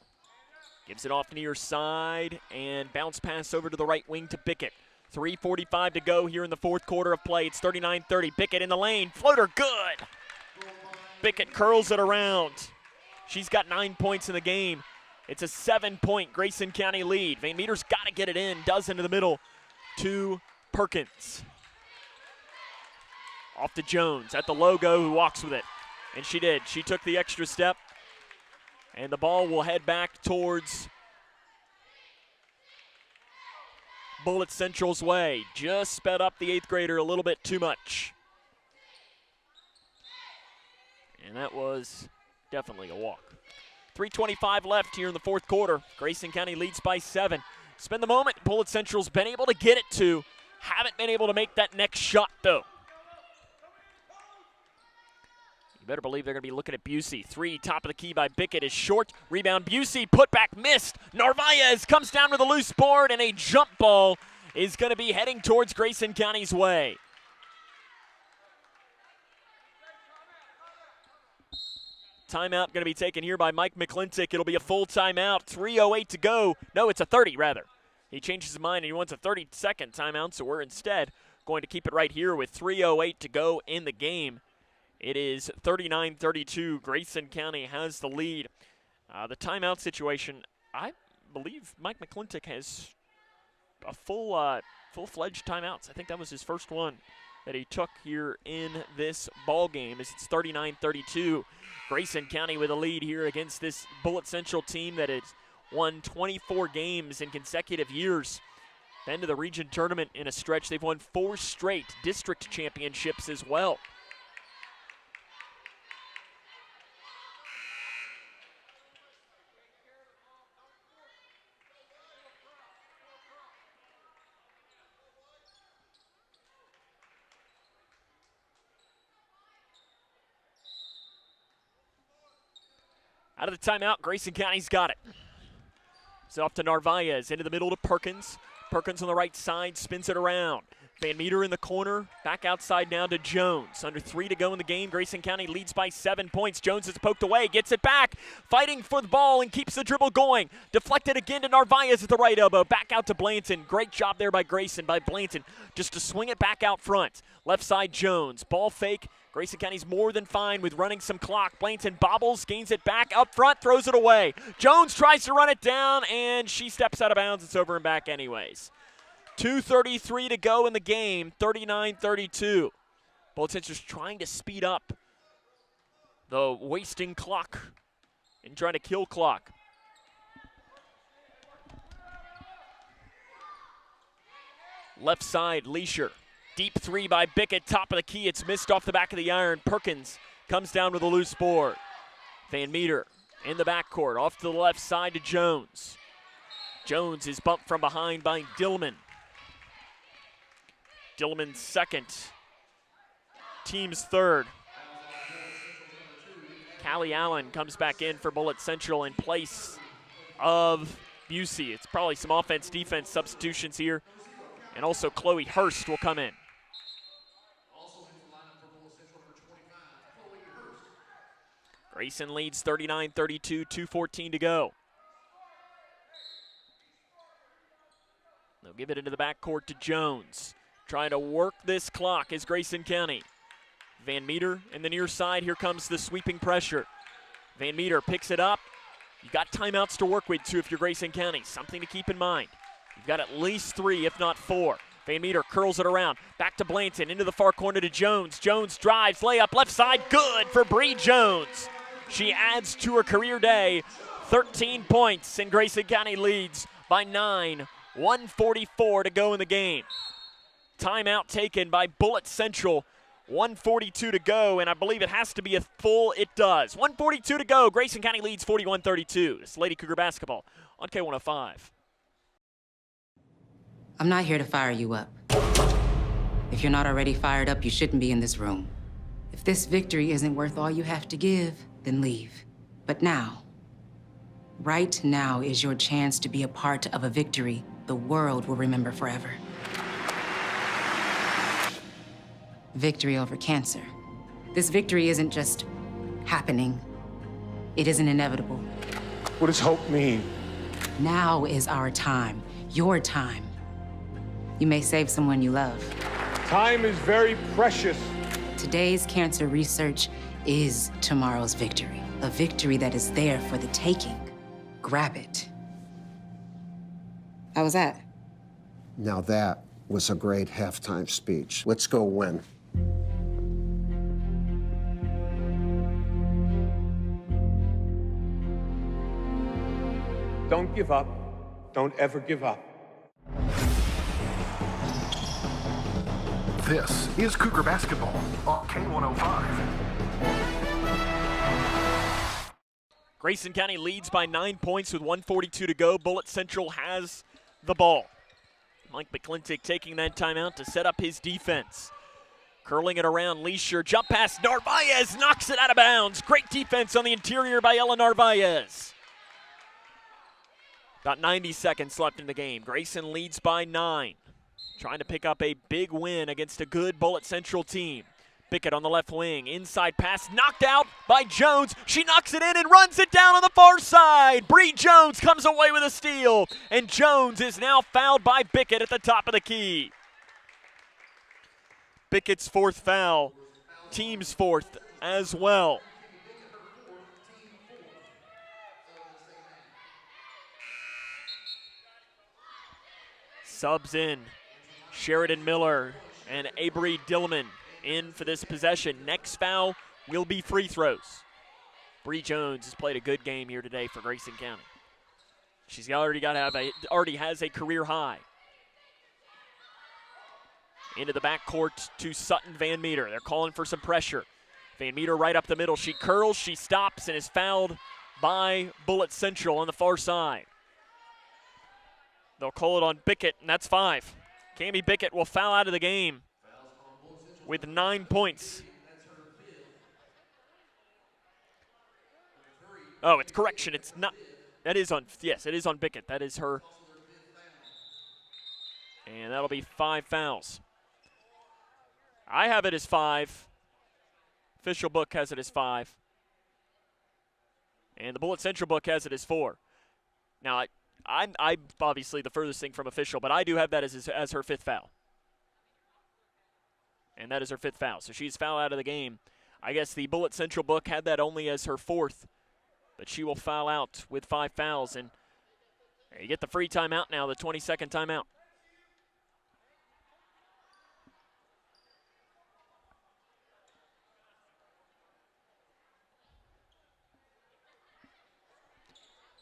Gives it off near side and bounce pass over to the right wing to Bickett. 3:45 to go here in the 4th quarter of play. It's 39-30. Bickett in the lane. Floater good. Bickett curls it around. She's got 9 points in the game. It's a 7-point Grayson County lead. Van Meter's got to get it in. Does into the middle to Perkins. Off to Jones at the logo, who walks with it. And she did. She took the extra step. And the ball will head back towards Bullitt Central's way. Just sped up the 8th grader a little bit too much. And that was definitely a walk. 3:25 left here in the 4th quarter. Grayson County leads by 7. Spend the moment. Bullitt Central's been able to get it to. Haven't been able to make that next shot, though. You better believe they're going to be looking at Busey. 3, top of the key by Bickett is short. Rebound, Busey, put back, missed. Narvaez comes down with a loose board, and a jump ball is going to be heading towards Grayson County's way. Timeout going to be taken here by Mike McClintock. It'll be a full timeout. 3:08 to go. No, it's a 30, rather. He changes his mind and he wants a 30-second timeout, so we're instead going to keep it right here with 3:08 to go in the game. It is 39-32. Grayson County has the lead. The timeout situation, I believe Mike McClintock has a full-fledged timeouts. I think that was his first one that he took here in this ball game. As it's 39-32. Grayson County with a lead here against this Bullitt Central team that has won 24 games in consecutive years. Been to the region tournament in a stretch. They've won 4 straight district championships as well. Out of the timeout, Grayson County's got it. It's off to Narvaez, into the middle to Perkins. Perkins on the right side, spins it around. Van Meter in the corner, back outside now to Jones. Under 3 to go in the game, Grayson County leads by 7 points. Jones is poked away, gets it back, fighting for the ball and keeps the dribble going. Deflected again to Narvaez at the right elbow, back out to Blanton. Great job there by Grayson, by Blanton, just to swing it back out front. Left side Jones, ball fake. Grayson County's more than fine with running some clock. Blanton bobbles, gains it back up front, throws it away. Jones tries to run it down, and she steps out of bounds. It's over and back anyways. 2:33 to go in the game, 39-32. Bullitt Central's trying to speed up the wasting clock and trying to kill clock. Left side, Leisure. Deep 3 by Bickett, top of the key. It's missed off the back of the iron. Perkins comes down with a loose board. Van Meter in the backcourt, off to the left side to Jones. Jones is bumped from behind by Dillman. Dillman's second, team's third. Callie Allen comes back in for Bullitt Central in place of Busey. It's probably some offense-defense substitutions here. And also Chloe Hurst will come in. Grayson leads 39-32, 2:14 to go. They'll give it into the backcourt to Jones. Trying to work this clock is Grayson County. Van Meter in the near side. Here comes the sweeping pressure. Van Meter picks it up. You got timeouts to work with too if you're Grayson County. Something to keep in mind. You've got at least 3, if not 4. Van Meter curls it around. Back to Blanton, into the far corner to Jones. Jones drives, layup left side, good for Bree Jones. She adds to her career day, 13 points, and Grayson County leads by 9. 1:44 to go in the game. Timeout taken by Bullitt Central. 1:42 to go, and I believe it has to be a full. It does. 1:42 to go. Grayson County leads 41-32. It's Lady Cougar basketball on K105. I'm not here to fire you up. If you're not already fired up, you shouldn't be in this room. If this victory isn't worth all you have to give, then leave. But now, right now is your chance to be a part of a victory the world will remember forever. Victory over cancer. This victory isn't just happening. It isn't inevitable. What does hope mean? Now is our time, your time. You may save someone you love. Time is very precious. Today's cancer research is tomorrow's victory. A victory that is there for the taking. Grab it. How was that? Now that was a great halftime speech. Let's go win. Don't give up. Don't ever give up. This is Cougar Basketball on K105. Grayson County leads by 9 points with 1:42 to go. Bullitt Central has the ball. Mike McClintock taking that timeout to set up his defense. Curling it around, Leisure, jump pass, Narvaez knocks it out of bounds. Great defense on the interior by Ella Narvaez. About 90 seconds left in the game. Grayson leads by 9. Trying to pick up a big win against a good Bullitt Central team. Bickett on the left wing, inside pass, knocked out by Jones. She knocks it in and runs it down on the far side. Bree Jones comes away with a steal, and Jones is now fouled by Bickett at the top of the key. Bickett's 4th foul, team's 4th as well. Subs in, Sheridan Miller and Avery Dillman in for this possession. Next foul will be free throws. Bree Jones has played a good game here today for Grayson County. She's already has a career high. Into the backcourt to Sutton Van Meter. They're calling for some pressure. Van Meter right up the middle. She curls, she stops, and is fouled by Bullitt Central on the far side. They'll call it on Bickett, and that's 5. Cammie Bickett will foul out of the game with 9 points. Oh, it's correction. It's not. That is on. Yes, it is on Bickett. That is her. And that'll be 5 fouls. I have it as 5. Official book has it as 5. And the Bullitt Central book has it as 4. Now, I'm obviously the furthest thing from official, but I do have that as her 5th foul. And that is her 5th foul. So she's fouled out of the game. I guess the Bullitt Central book had that only as her 4th, but she will foul out with 5 fouls. And you get the free timeout now, the 20-second timeout.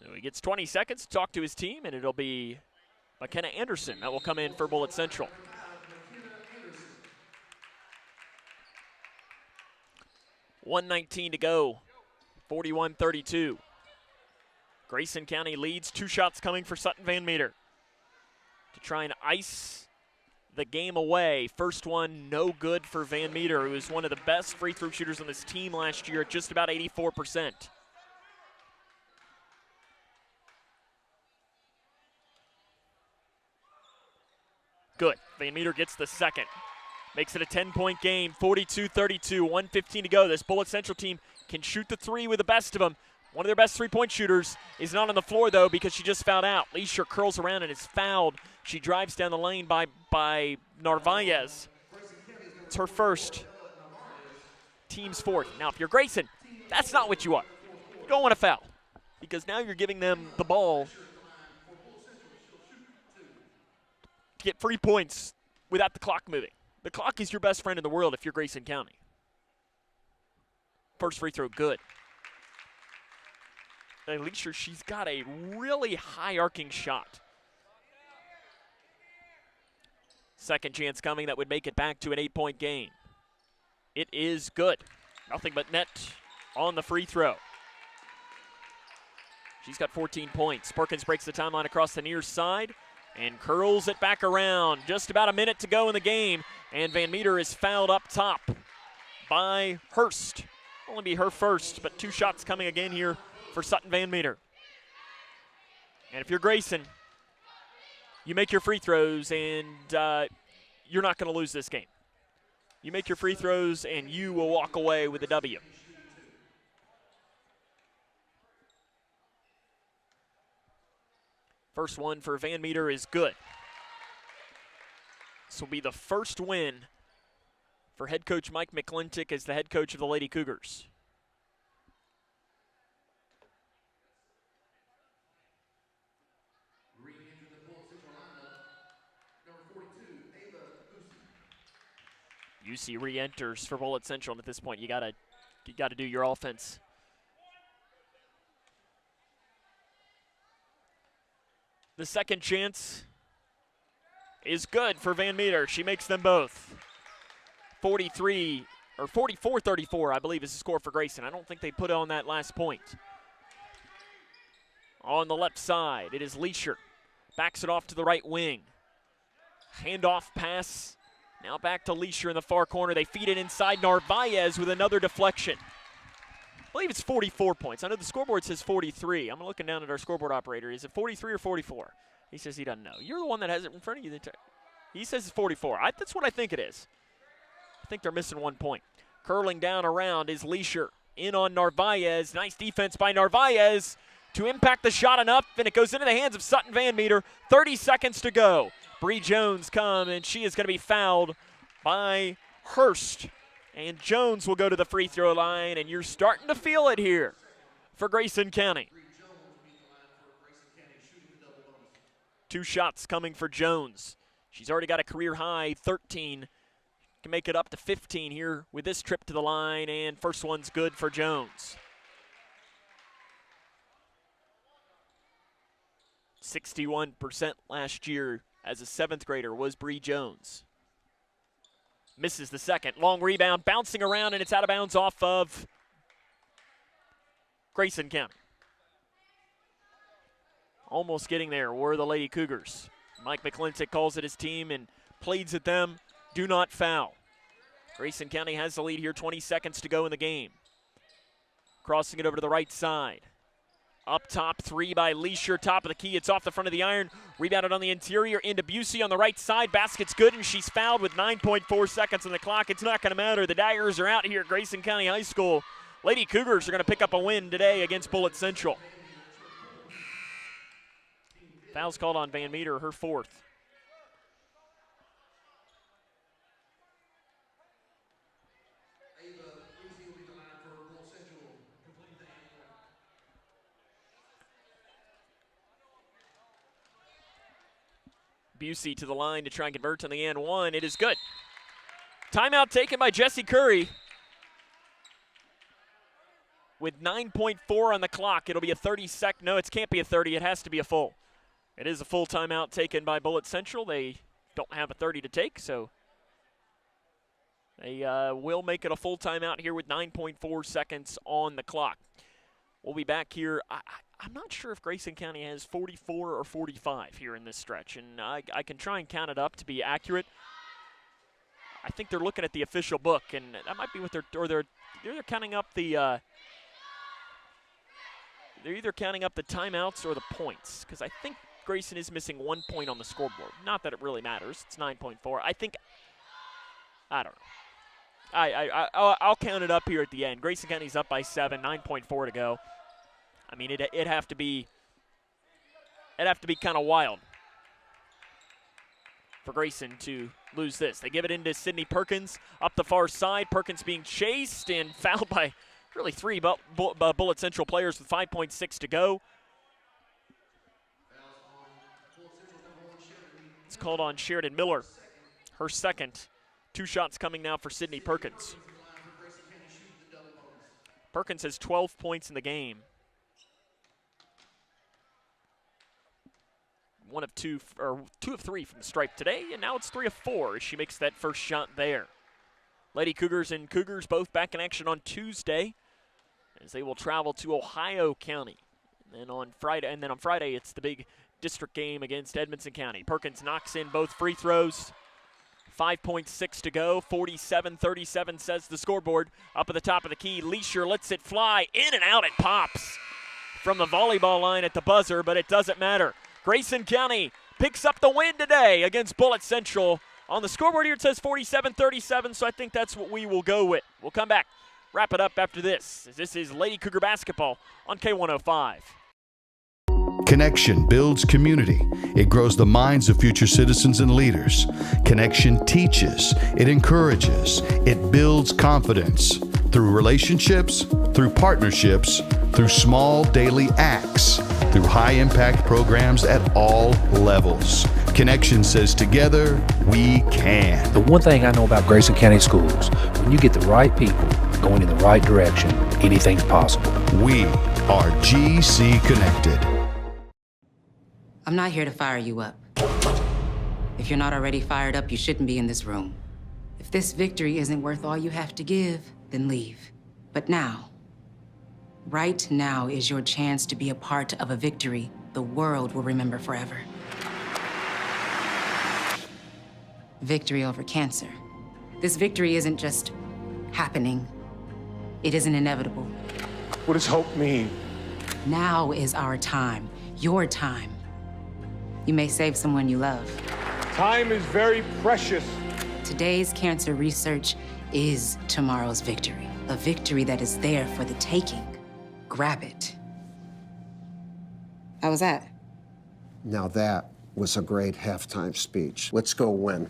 So he gets 20 seconds to talk to his team, and it'll be McKenna Anderson that will come in for Bullitt Central. .119 to go, 41-32. Grayson County leads. 2 shots coming for Sutton Van Meter to try and ice the game away. First one, no good for Van Meter, who was one of the best free throw shooters on this team last year at just about 84%. Good. Van Meter gets the second. Makes it a 10-point game, 42-32, 1:15 to go. This Bullitt Central team can shoot the three with the best of them. One of their best three-point shooters is not on the floor, though, because she just fouled out. Leisure curls around and is fouled. She drives down the lane by Narvaez. It's her first, team's fourth. Now, if you're Grayson, that's not what you are. You don't want to foul, because now you're giving them the ball to get free points without the clock moving. The clock is your best friend in the world if you're Grayson County. First free throw, good. Alicia, she's got a really high arcing shot. Second chance coming that would make it back to an 8-point game. It is good. Nothing but net on the free throw. She's got 14 points. Perkins breaks the timeline across the near side and curls it back around. Just about a minute to go in the game, and Van Meter is fouled up top by Hurst. Only be her first, but two shots coming again here for Sutton Van Meter. And if you're Grayson, you make your free throws, and you're not going to lose this game. You make your free throws, and you will walk away with a W. First one for Van Meter is good. This will be the first win for head coach Mike McClintock as the head coach of the Lady Cougars. UC re-enters for Bullitt Central, and at this point you gotta do your offense. The second chance is good for Van Meter. She makes them both. 44-34, I believe, is the score for Grayson. I don't think they put on that last point. On the left side, it is Leisure. Backs it off to the right wing. Handoff pass. Now back to Leisure in the far corner. They feed it inside. Narvaez with another deflection. I believe it's 44 points. I know the scoreboard says 43. I'm looking down at our scoreboard operator. Is it 43 or 44? He says he doesn't know. You're the one that has it in front of you. He says it's 44. That's what I think it is. I think they're missing 1 point. Curling down around is Leisure. In on Narvaez. Nice defense by Narvaez to impact the shot enough, and it goes into the hands of Sutton Van Meter. 30 seconds to go. Bree Jones come, and she is going to be fouled by Hurst. And Jones will go to the free throw line, and you're starting to feel it here for Grayson County. Two shots coming for Jones. She's already got a career high 13. Can make it up to 15 here with this trip to the line, and first one's good for Jones. 61% last year as a 7th grader was Bree Jones. Misses the second. Long rebound, bouncing around, and it's out of bounds off of Grayson County. Almost getting there were the Lady Cougars. Mike McClintock calls it his team and pleads at them, do not foul. Grayson County has the lead here, 20 seconds to go in the game. Crossing it over to the right side. Up top, three by Leisure, top of the key. It's off the front of the iron. Rebounded on the interior into Busey on the right side. Basket's good, and she's fouled with 9.4 seconds on the clock. It's not going to matter. The Daggers are out here at Grayson County High School. Lady Cougars are going to pick up a win today against Bullitt Central. Foul's called on Van Meter, her fourth. Busey to the line to try and convert on the and one. It is good. Timeout taken by Jesse Curry. With 9.4 on the clock, it'll be a 30-second. No, it can't be a 30. It has to be a full. It is a full timeout taken by Bullitt Central. They don't have a 30 to take, so they will make it a full timeout here with 9.4 seconds on the clock. We'll be back here. I'm not sure if Grayson County has 44 or 45 here in this stretch, and I can try and count it up to be accurate. I think they're looking at the official book, and that might be what they're either counting up the they're either counting up the timeouts or the points, because I think Grayson is missing 1 point on the scoreboard. Not that it really matters. It's 9.4. I don't know. I'll count it up here at the end. Grayson County's up by 7, 9.4 to go. I mean, it'd have to be kind of wild for Grayson to lose this. They give it into Sydney Perkins up the far side. Perkins being chased and fouled by really 3 Bullitt Central players with 5.6 to go. It's called on Sheridan Miller, her second. 2 shots coming now for Sydney Perkins. Perkins has 12 points in the game. 1 of 2, or 2 of 3 from the stripe today, and now it's 3 of 4 as she makes that first shot there. Lady Cougars and Cougars both back in action on Tuesday as they will travel to Ohio County. And then on Friday it's the big district game against Edmonson County. Perkins knocks in both free throws. 5.6 to go, 47-37 says the scoreboard. Up at the top of the key, Leisure lets it fly. In and out it pops from the volleyball line at the buzzer, but it doesn't matter. Grayson County picks up the win today against Bullitt Central. On the scoreboard here it says 47-37, so I think that's what we will go with. We'll come back, wrap it up after this, as this is Lady Cougar basketball on K105. Connection builds community. It grows the minds of future citizens and leaders. Connection teaches. It encourages. It builds confidence. Through relationships, through partnerships, through small daily acts, through high-impact programs at all levels. Connection says together, we can. The one thing I know about Grayson County Schools, when you get the right people going in the right direction, anything's possible. We are GC Connected. I'm not here to fire you up. If you're not already fired up, you shouldn't be in this room. If this victory isn't worth all you have to give, then leave. But now, right now is your chance to be a part of a victory the world will remember forever. Victory over cancer. This victory isn't just happening. It isn't inevitable. What does hope mean? Now is our time, your time. You may save someone you love. Time is very precious. Today's cancer research is tomorrow's victory. A victory that is there for the taking. Grab it. How was that? Now that was a great halftime speech. Let's go win.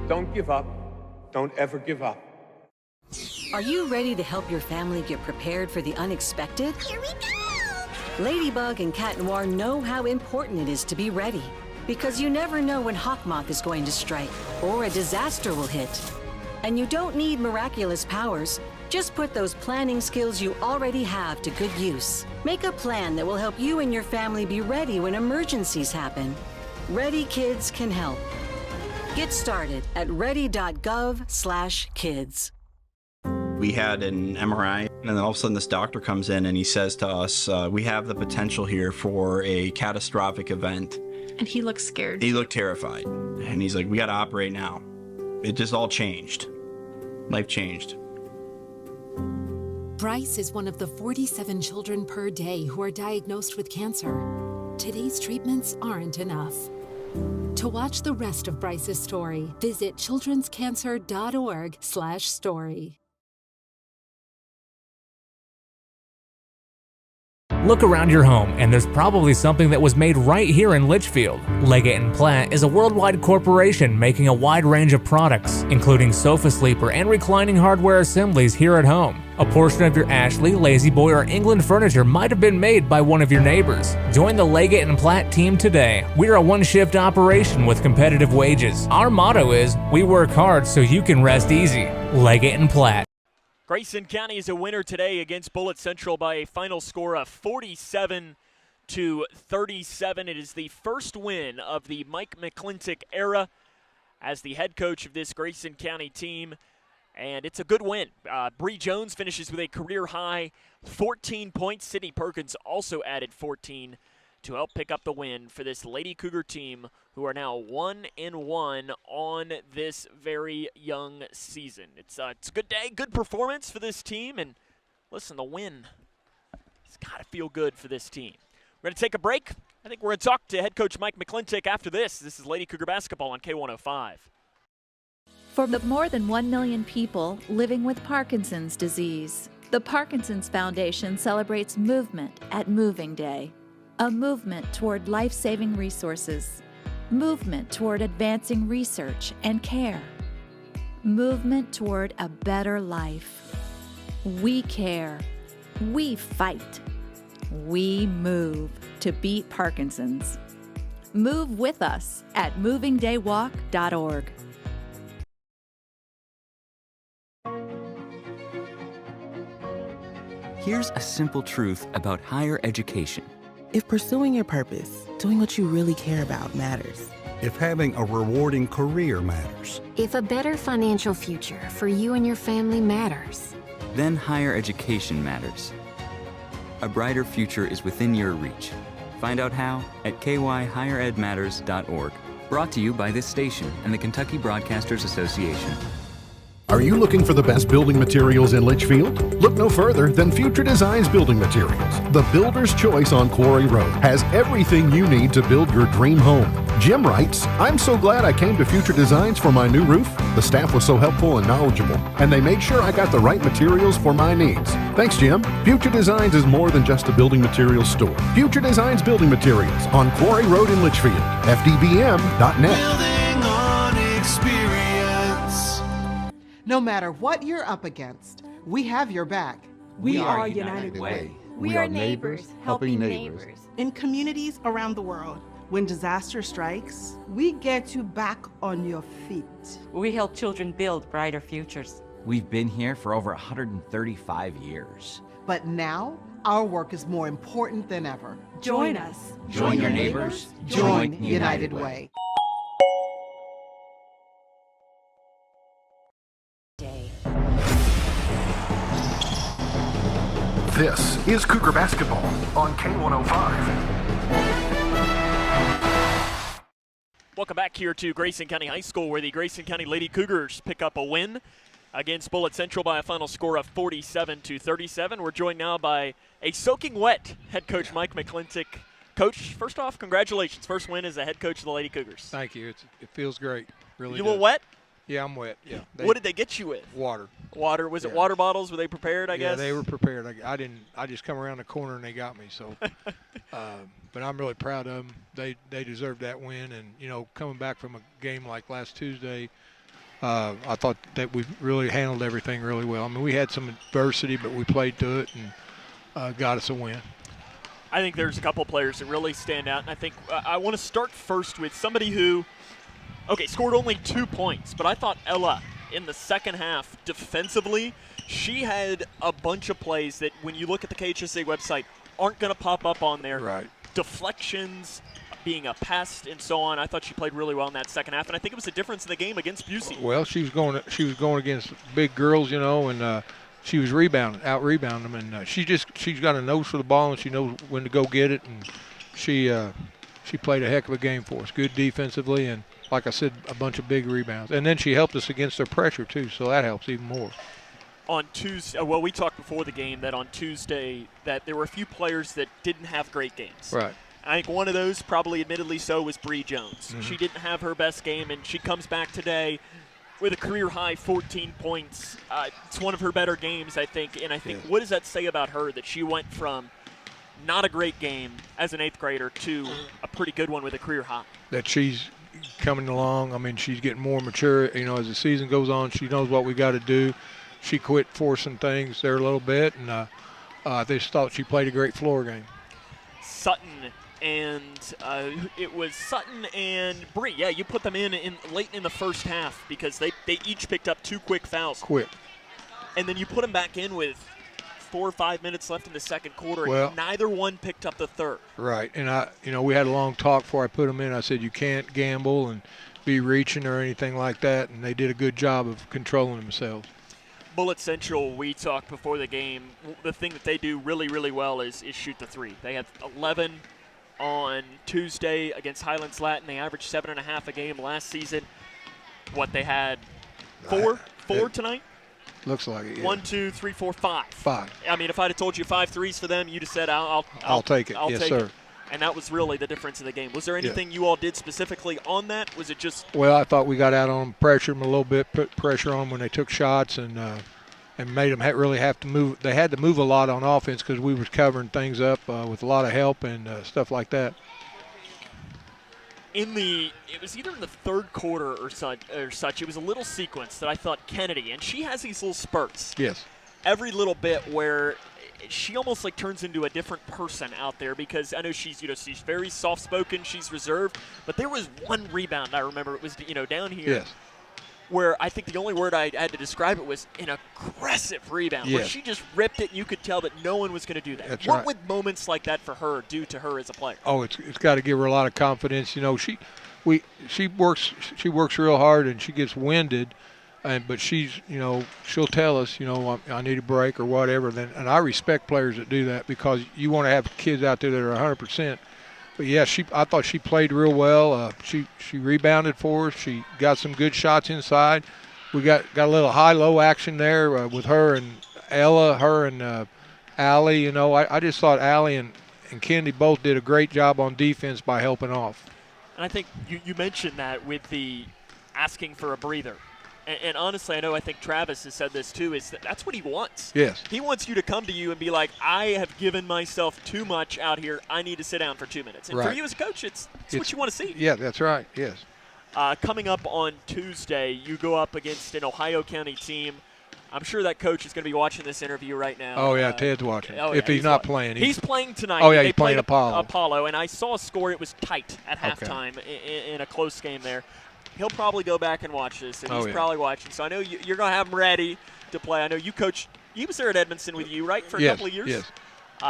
Don't give up. Don't ever give up. Are you ready to help your family get prepared for the unexpected? Here we go! Ladybug and Cat Noir know how important it is to be ready. Because you never know when Hawkmoth is going to strike, or a disaster will hit. And you don't need miraculous powers. Just put those planning skills you already have to good use. Make a plan that will help you and your family be ready when emergencies happen. Ready Kids can help. Get started at ready.gov/kids. We had an MRI, and then all of a sudden this doctor comes in and he says to us, we have the potential here for a catastrophic event. And he looked scared. He looked terrified. And he's like, we got to operate now. It just all changed. Life changed. Bryce is one of the 47 children per day who are diagnosed with cancer. Today's treatments aren't enough. To watch the rest of Bryce's story, visit childrenscancer.org/story. Look around your home, and there's probably something that was made right here in Litchfield. Leggett & Platt is a worldwide corporation making a wide range of products, including sofa sleeper and reclining hardware assemblies here at home. A portion of your Ashley, Lazy Boy, or England furniture might have been made by one of your neighbors. Join the Leggett & Platt team today. We're a one-shift operation with competitive wages. Our motto is, we work hard so you can rest easy. Leggett & Platt. Grayson County is a winner today against Bullitt Central by a final score of 47-37. It is the first win of the Mike McClintock era as the head coach of this Grayson County team, and it's a good win. Bree Jones finishes with a career-high 14 points. Sydney Perkins also added 14 to help pick up the win for this Lady Cougar team, who are now 1-1 on this very young season. It's a good day, good performance for this team, and listen, the win, it's got to feel good for this team. We're going to take a break. I think we're going to talk to head coach Mike McClintock after this. This is Lady Cougar basketball on K105. For the more than 1 million people living with Parkinson's disease, the Parkinson's Foundation celebrates movement at Moving Day. A movement toward life-saving resources. Movement toward advancing research and care. Movement toward a better life. We care. We fight. We move to beat Parkinson's. Move with us at movingdaywalk.org. Here's a simple truth about higher education. If pursuing your purpose, doing what you really care about matters. If having a rewarding career matters. If a better financial future for you and your family matters. Then higher education matters. A brighter future is within your reach. Find out how at kyhigheredmatters.org. Brought to you by this station and the Kentucky Broadcasters Association. Are you looking for the best building materials in Litchfield? Look no further than Future Designs Building Materials. The builder's choice on Quarry Road has everything you need to build your dream home. Jim writes, I'm so glad I came to Future Designs for my new roof. The staff was so helpful and knowledgeable, and they made sure I got the right materials for my needs. Thanks, Jim. Future Designs is more than just a building materials store. Future Designs Building Materials on Quarry Road in Litchfield. FDBM.net. Building on experience. No matter what you're up against, we have your back. We are United Way. We are neighbors helping neighbors. In communities around the world, when disaster strikes, we get you back on your feet. We help children build brighter futures. We've been here for over 135 years. But now, our work is more important than ever. Join us. Join your neighbors. Join United Way. This is Cougar Basketball on K105. Welcome back here to Grayson County High School, where the Grayson County Lady Cougars pick up a win against Bullitt Central by a final score of 47-37. We're joined now by a soaking wet head coach Mike McClintock. Coach, first off, congratulations. First win as a head coach of the Lady Cougars. Thank you. It feels great. Really. You a little wet? Yeah, I'm wet. Yeah. What did they get you with? Water. Water. Was it water bottles? Were they prepared, I guess? Yeah, they were prepared. I didn't. I just come around the corner and they got me. So, but I'm really proud of them. They deserved that win. And, coming back from a game like last Tuesday, I thought that we really handled everything really well. I mean, we had some adversity, but we played through it and got us a win. I think there's a couple players that really stand out. And I think I want to start first with somebody who – scored only 2 points, but I thought Ella in the second half defensively, she had a bunch of plays that when you look at the KHSA website aren't going to pop up on there. Right. Deflections, being a pest, and so on. I thought she played really well in that second half, and I think it was a difference in the game against Busey. Well, she was going against big girls, and she was out rebounding them, and she's got a nose for the ball, and she knows when to go get it, and she played a heck of a game for us. Good defensively, and like I said, a bunch of big rebounds. And then she helped us against their pressure, too, so that helps even more. On Tuesday, we talked before the game that on Tuesday that there were a few players that didn't have great games. Right. I think one of those, probably admittedly so, was Bree Jones. Mm-hmm. She didn't have her best game, and she comes back today with a career-high 14 points. It's one of her better games, I think. And I think, what does that say about her, that she went from not a great game as an 8th grader to a pretty good one with a career high? That she's coming along. I mean, she's getting more mature. As the season goes on, she knows what we got to do. She quit forcing things there a little bit, and I just thought she played a great floor game. Sutton and it was Sutton and Bree. Yeah, you put them in late in the first half because they each picked up 2 quick fouls. Quick. And then you put them back in with 4 or 5 minutes left in the second quarter, and neither one picked up the third. Right, and we had a long talk before I put them in. I said, you can't gamble, and be reaching or anything like that, and they did a good job of controlling themselves. Bullitt Central, we talked before the game, the thing that they do really, really well is shoot the three. They had 11 on Tuesday against Highlands Latin. They averaged 7.5 a game last season. What, they had four tonight? Looks like it, yeah. 1, 2, 3, 4, 5. 5. I mean, if I'd have told you 5 threes for them, you'd have said, I'll take it. Yes, take sir. It. And that was really the difference in the game. Was there anything you all did specifically on that? Was it just? Well, I thought we got out on them, pressured them a little bit, put pressure on them when they took shots, and made them really have to move. They had to move a lot on offense because we were covering things up with a lot of help and stuff like that. It was either in the third quarter or such. It was a little sequence that I thought Kennedy, and she has these little spurts. Yes. Every little bit where she almost like turns into a different person out there, because I know she's very soft-spoken, she's reserved, but there was one rebound I remember, it was down here. Yes. Where I think the only word I had to describe it was an aggressive rebound, where she just ripped it and you could tell that no one was going to do that. That's what right. would moments like that for her do to her as a player? Oh, it's got to give her a lot of confidence. She works real hard and she gets winded, but she'll tell us, I need a break or whatever. And I respect players that do that, because you want to have kids out there that are 100%. But yeah, I thought she played real well. She rebounded for us. She got some good shots inside. We got a little high-low action there with her and Ella, her and Allie. I just thought Allie and Kennedy both did a great job on defense by helping off. And I think you mentioned that with the asking for a breather. And honestly, I think Travis has said this too, is that's what he wants. Yes. He wants you to come to you and be like, I have given myself too much out here. I need to sit down for 2 minutes. And for you as a coach, it's what you want to see. Yeah, that's right. Yes. Coming up on Tuesday, you go up against an Ohio County team. I'm sure that coach is going to be watching this interview right now. Oh, yeah, Ted's watching. If he's not playing. He's playing tonight. Oh, yeah, he's playing Apollo. And I saw a score. It was tight at halftime in a close game there. He'll probably go back and watch this, and he's probably watching. So I know you're going to have him ready to play. I know you coach. He was there at Edmondson with you, right, for a couple of years? Yes.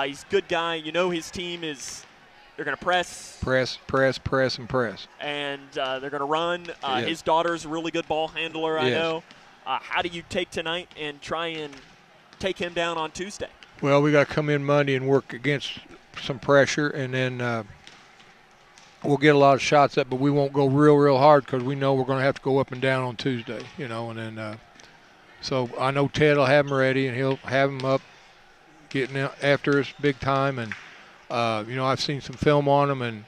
He's a good guy. His team they're going to press. Press, and press. And they're going to run. Yes. His daughter's a really good ball handler, I Yes. know. How do you take tonight and try and take him down on Tuesday? Well, we got to come in Monday and work against some pressure, and then we'll get a lot of shots up, but we won't go real hard, because we know we're going to have to go up and down on Tuesday, and then so I know Ted will have them ready, and he'll have them up getting after us big time. And I've seen some film on them, and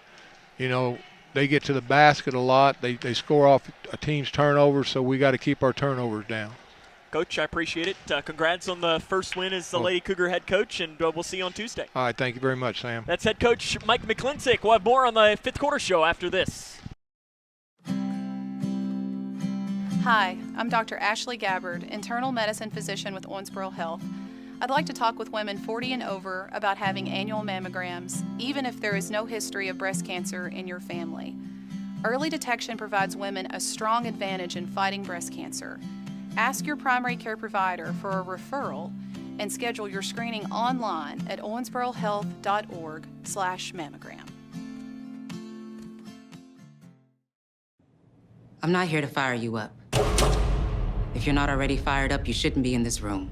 they get to the basket a lot. They score off a team's turnovers, so we got to keep our turnovers down. Coach, I appreciate it. Congrats on the first win as the Lady Cougar head coach, and we'll see you on Tuesday. All right, thank you very much, Sam. That's head coach Mike McClintock. We'll have more on the fifth quarter show after this. Hi, I'm Dr. Ashley Gabbard, internal medicine physician with Owensboro Health. I'd like to talk with women 40 and over about having annual mammograms, even if there is no history of breast cancer in your family. Early detection provides women a strong advantage in fighting breast cancer. Ask your primary care provider for a referral and schedule your screening online at owensborohealth.org/mammogram. I'm not here to fire you up. If you're not already fired up, you shouldn't be in this room.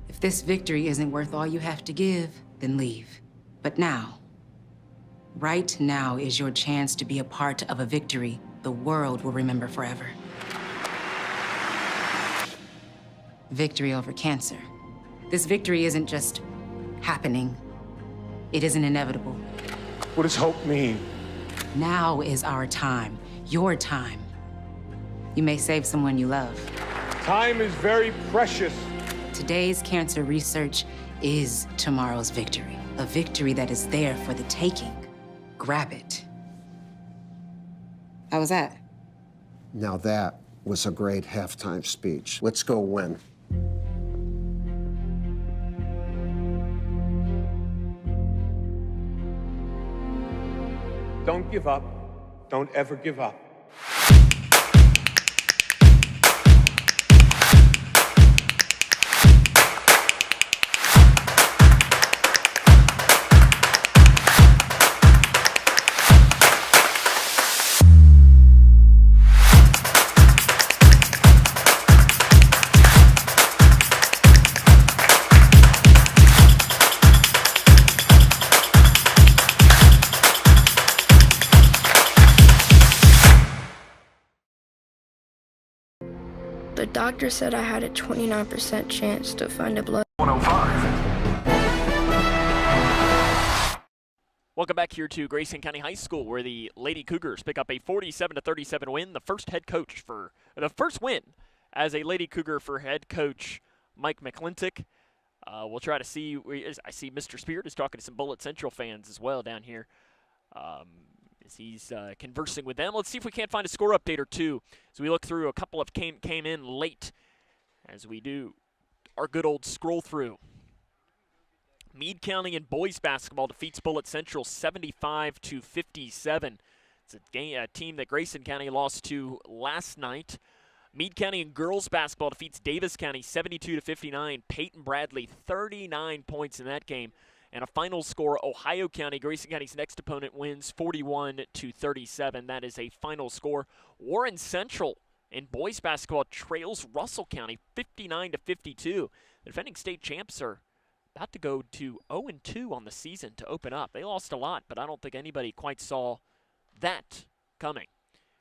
If this victory isn't worth all you have to give, then leave. But now, right now is your chance to be a part of a victory the world will remember forever. Victory over cancer. This victory isn't just happening. It isn't inevitable. What does hope mean? Now is our time, your time. You may save someone you love. Time is very precious. Today's cancer research is tomorrow's victory. A victory that is there for the taking. Grab it. How was that? Now that was a great halftime speech. Let's go win. Don't give up. Don't ever give up. The doctor said I had a 29% chance to find a blood. 105. Welcome back here to Grayson County High School, where the Lady Cougars pick up a 47-37 win. The first win as a Lady Cougar for head coach Mike McClintock. We'll try to see. I see Mr. Spears is talking to some Bullitt Central fans as well down here. As he's conversing with them. Let's see if we can't find a score update or two. So we look through a couple of came in late as we do our good old scroll through. Meade County in boys basketball defeats Bullitt Central 75-57. It's a team that Grayson County lost to last night. Meade County in girls basketball defeats Davis County 72-59. Peyton Bradley 39 points in that game. And a final score, Ohio County, Grayson County's next opponent, wins 41-37. That is a final score. Warren Central in boys basketball trails Russell County 59-52. The defending state champs are about to go to 0-2 on the season to open up. They lost a lot, but I don't think anybody quite saw that coming.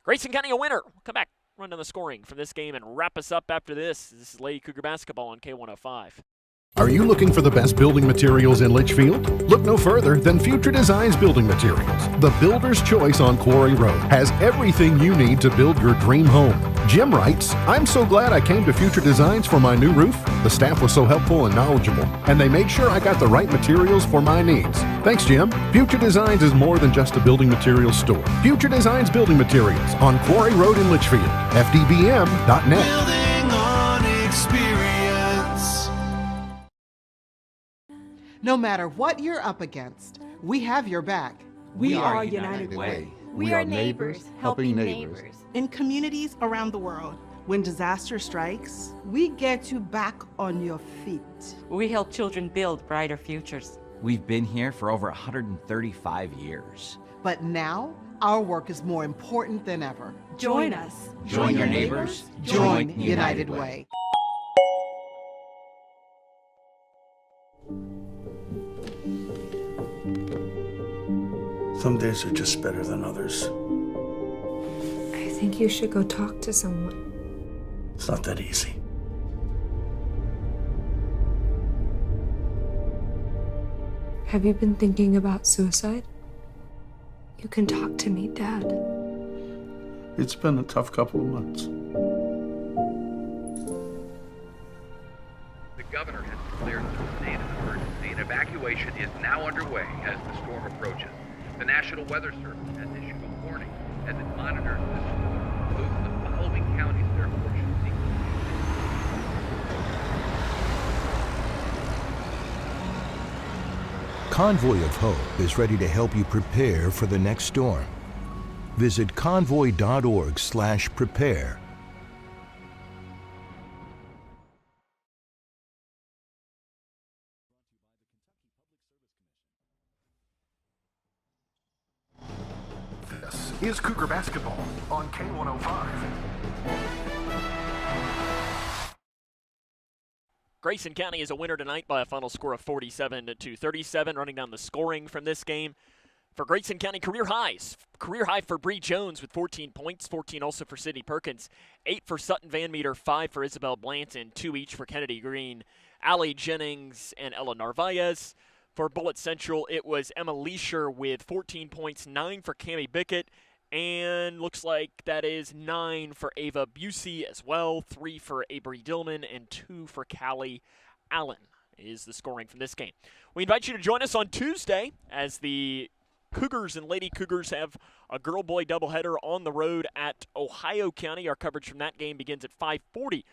Grayson County a winner. We'll come back, run down the scoring from this game, and wrap us up after this. This is Lady Cougar basketball on K105. Are you looking for the best building materials in Litchfield? Look no further than Future Designs Building Materials. The builder's choice on Quarry Road has everything you need to build your dream home. Jim writes, I'm so glad I came to Future Designs for my new roof. The staff was so helpful and knowledgeable, and they made sure I got the right materials for my needs. Thanks, Jim. Future Designs is more than just a building materials store. Future Designs Building Materials on Quarry Road in Litchfield. FDBM.net. Building on experience. No matter what you're up against, we have your back. We are United Way. We are neighbors helping neighbors. In communities around the world, when disaster strikes, we get you back on your feet. We help children build brighter futures. We've been here for over 135 years. But now, our work is more important than ever. Join us. Join your neighbors. Join United Way. Some days are just better than others. I think you should go talk to someone. It's not that easy. Have you been thinking about suicide? You can talk to me, Dad. It's been a tough couple of months. The governor has declared a state of emergency, and evacuation is now underway as the storm approaches. The National Weather Service has issued a warning as it monitors this storm. Moves the following counties therefore should seek. Convoy of Hope is ready to help you prepare for the next storm. Visit convoy.org/prepare. Is Cougar basketball on K105. Grayson County is a winner tonight by a final score of 47-37. Running down the scoring from this game for Grayson County, career highs. Career high for Bree Jones with 14 points, 14 also for Sydney Perkins, 8 for Sutton Van Meter, 5 for Isabel Blanton, 2 each for Kennedy Green, Allie Jennings, and Ella Narvaez. For Bullitt Central, it was Emma Leisure with 14 points, 9 for Cammie Bickett, and looks like that is 9 for Ava Busey as well, 3 for Avery Dillman, and 2 for Callie Allen is the scoring from this game. We invite you to join us on Tuesday as the Cougars and Lady Cougars have a girl-boy doubleheader on the road at Ohio County. Our coverage from that game begins at 5:40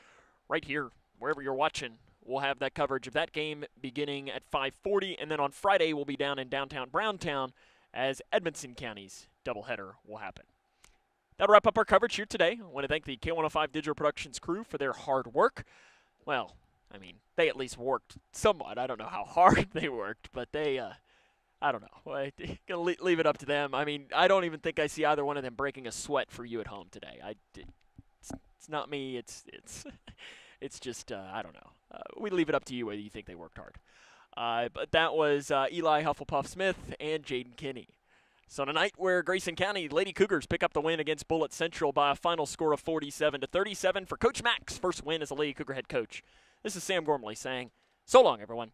right here, wherever you're watching. We'll have that coverage of that game beginning at 5:40, and then on Friday we'll be down in downtown Browntown as Edmonson County's doubleheader will happen. That'll wrap up our coverage here today. I want to thank the K105 Digital Productions crew for their hard work. Well, I mean, they at least worked somewhat. I don't know how hard they worked, but they, I don't know. I'm gonna leave it up to them. I mean, I don't even think I see either one of them breaking a sweat for you at home today. It's not me. It's it's just I don't know. We leave it up to you whether you think they worked hard. But that was Eli Hufflepuff Smith and Jaden Kinney. So tonight, where Grayson County Lady Cougars pick up the win against Bullitt Central by a final score of 47-37 for Coach Mack's first win as a Lady Cougar head coach. This is Sam Gormley saying, so long, everyone.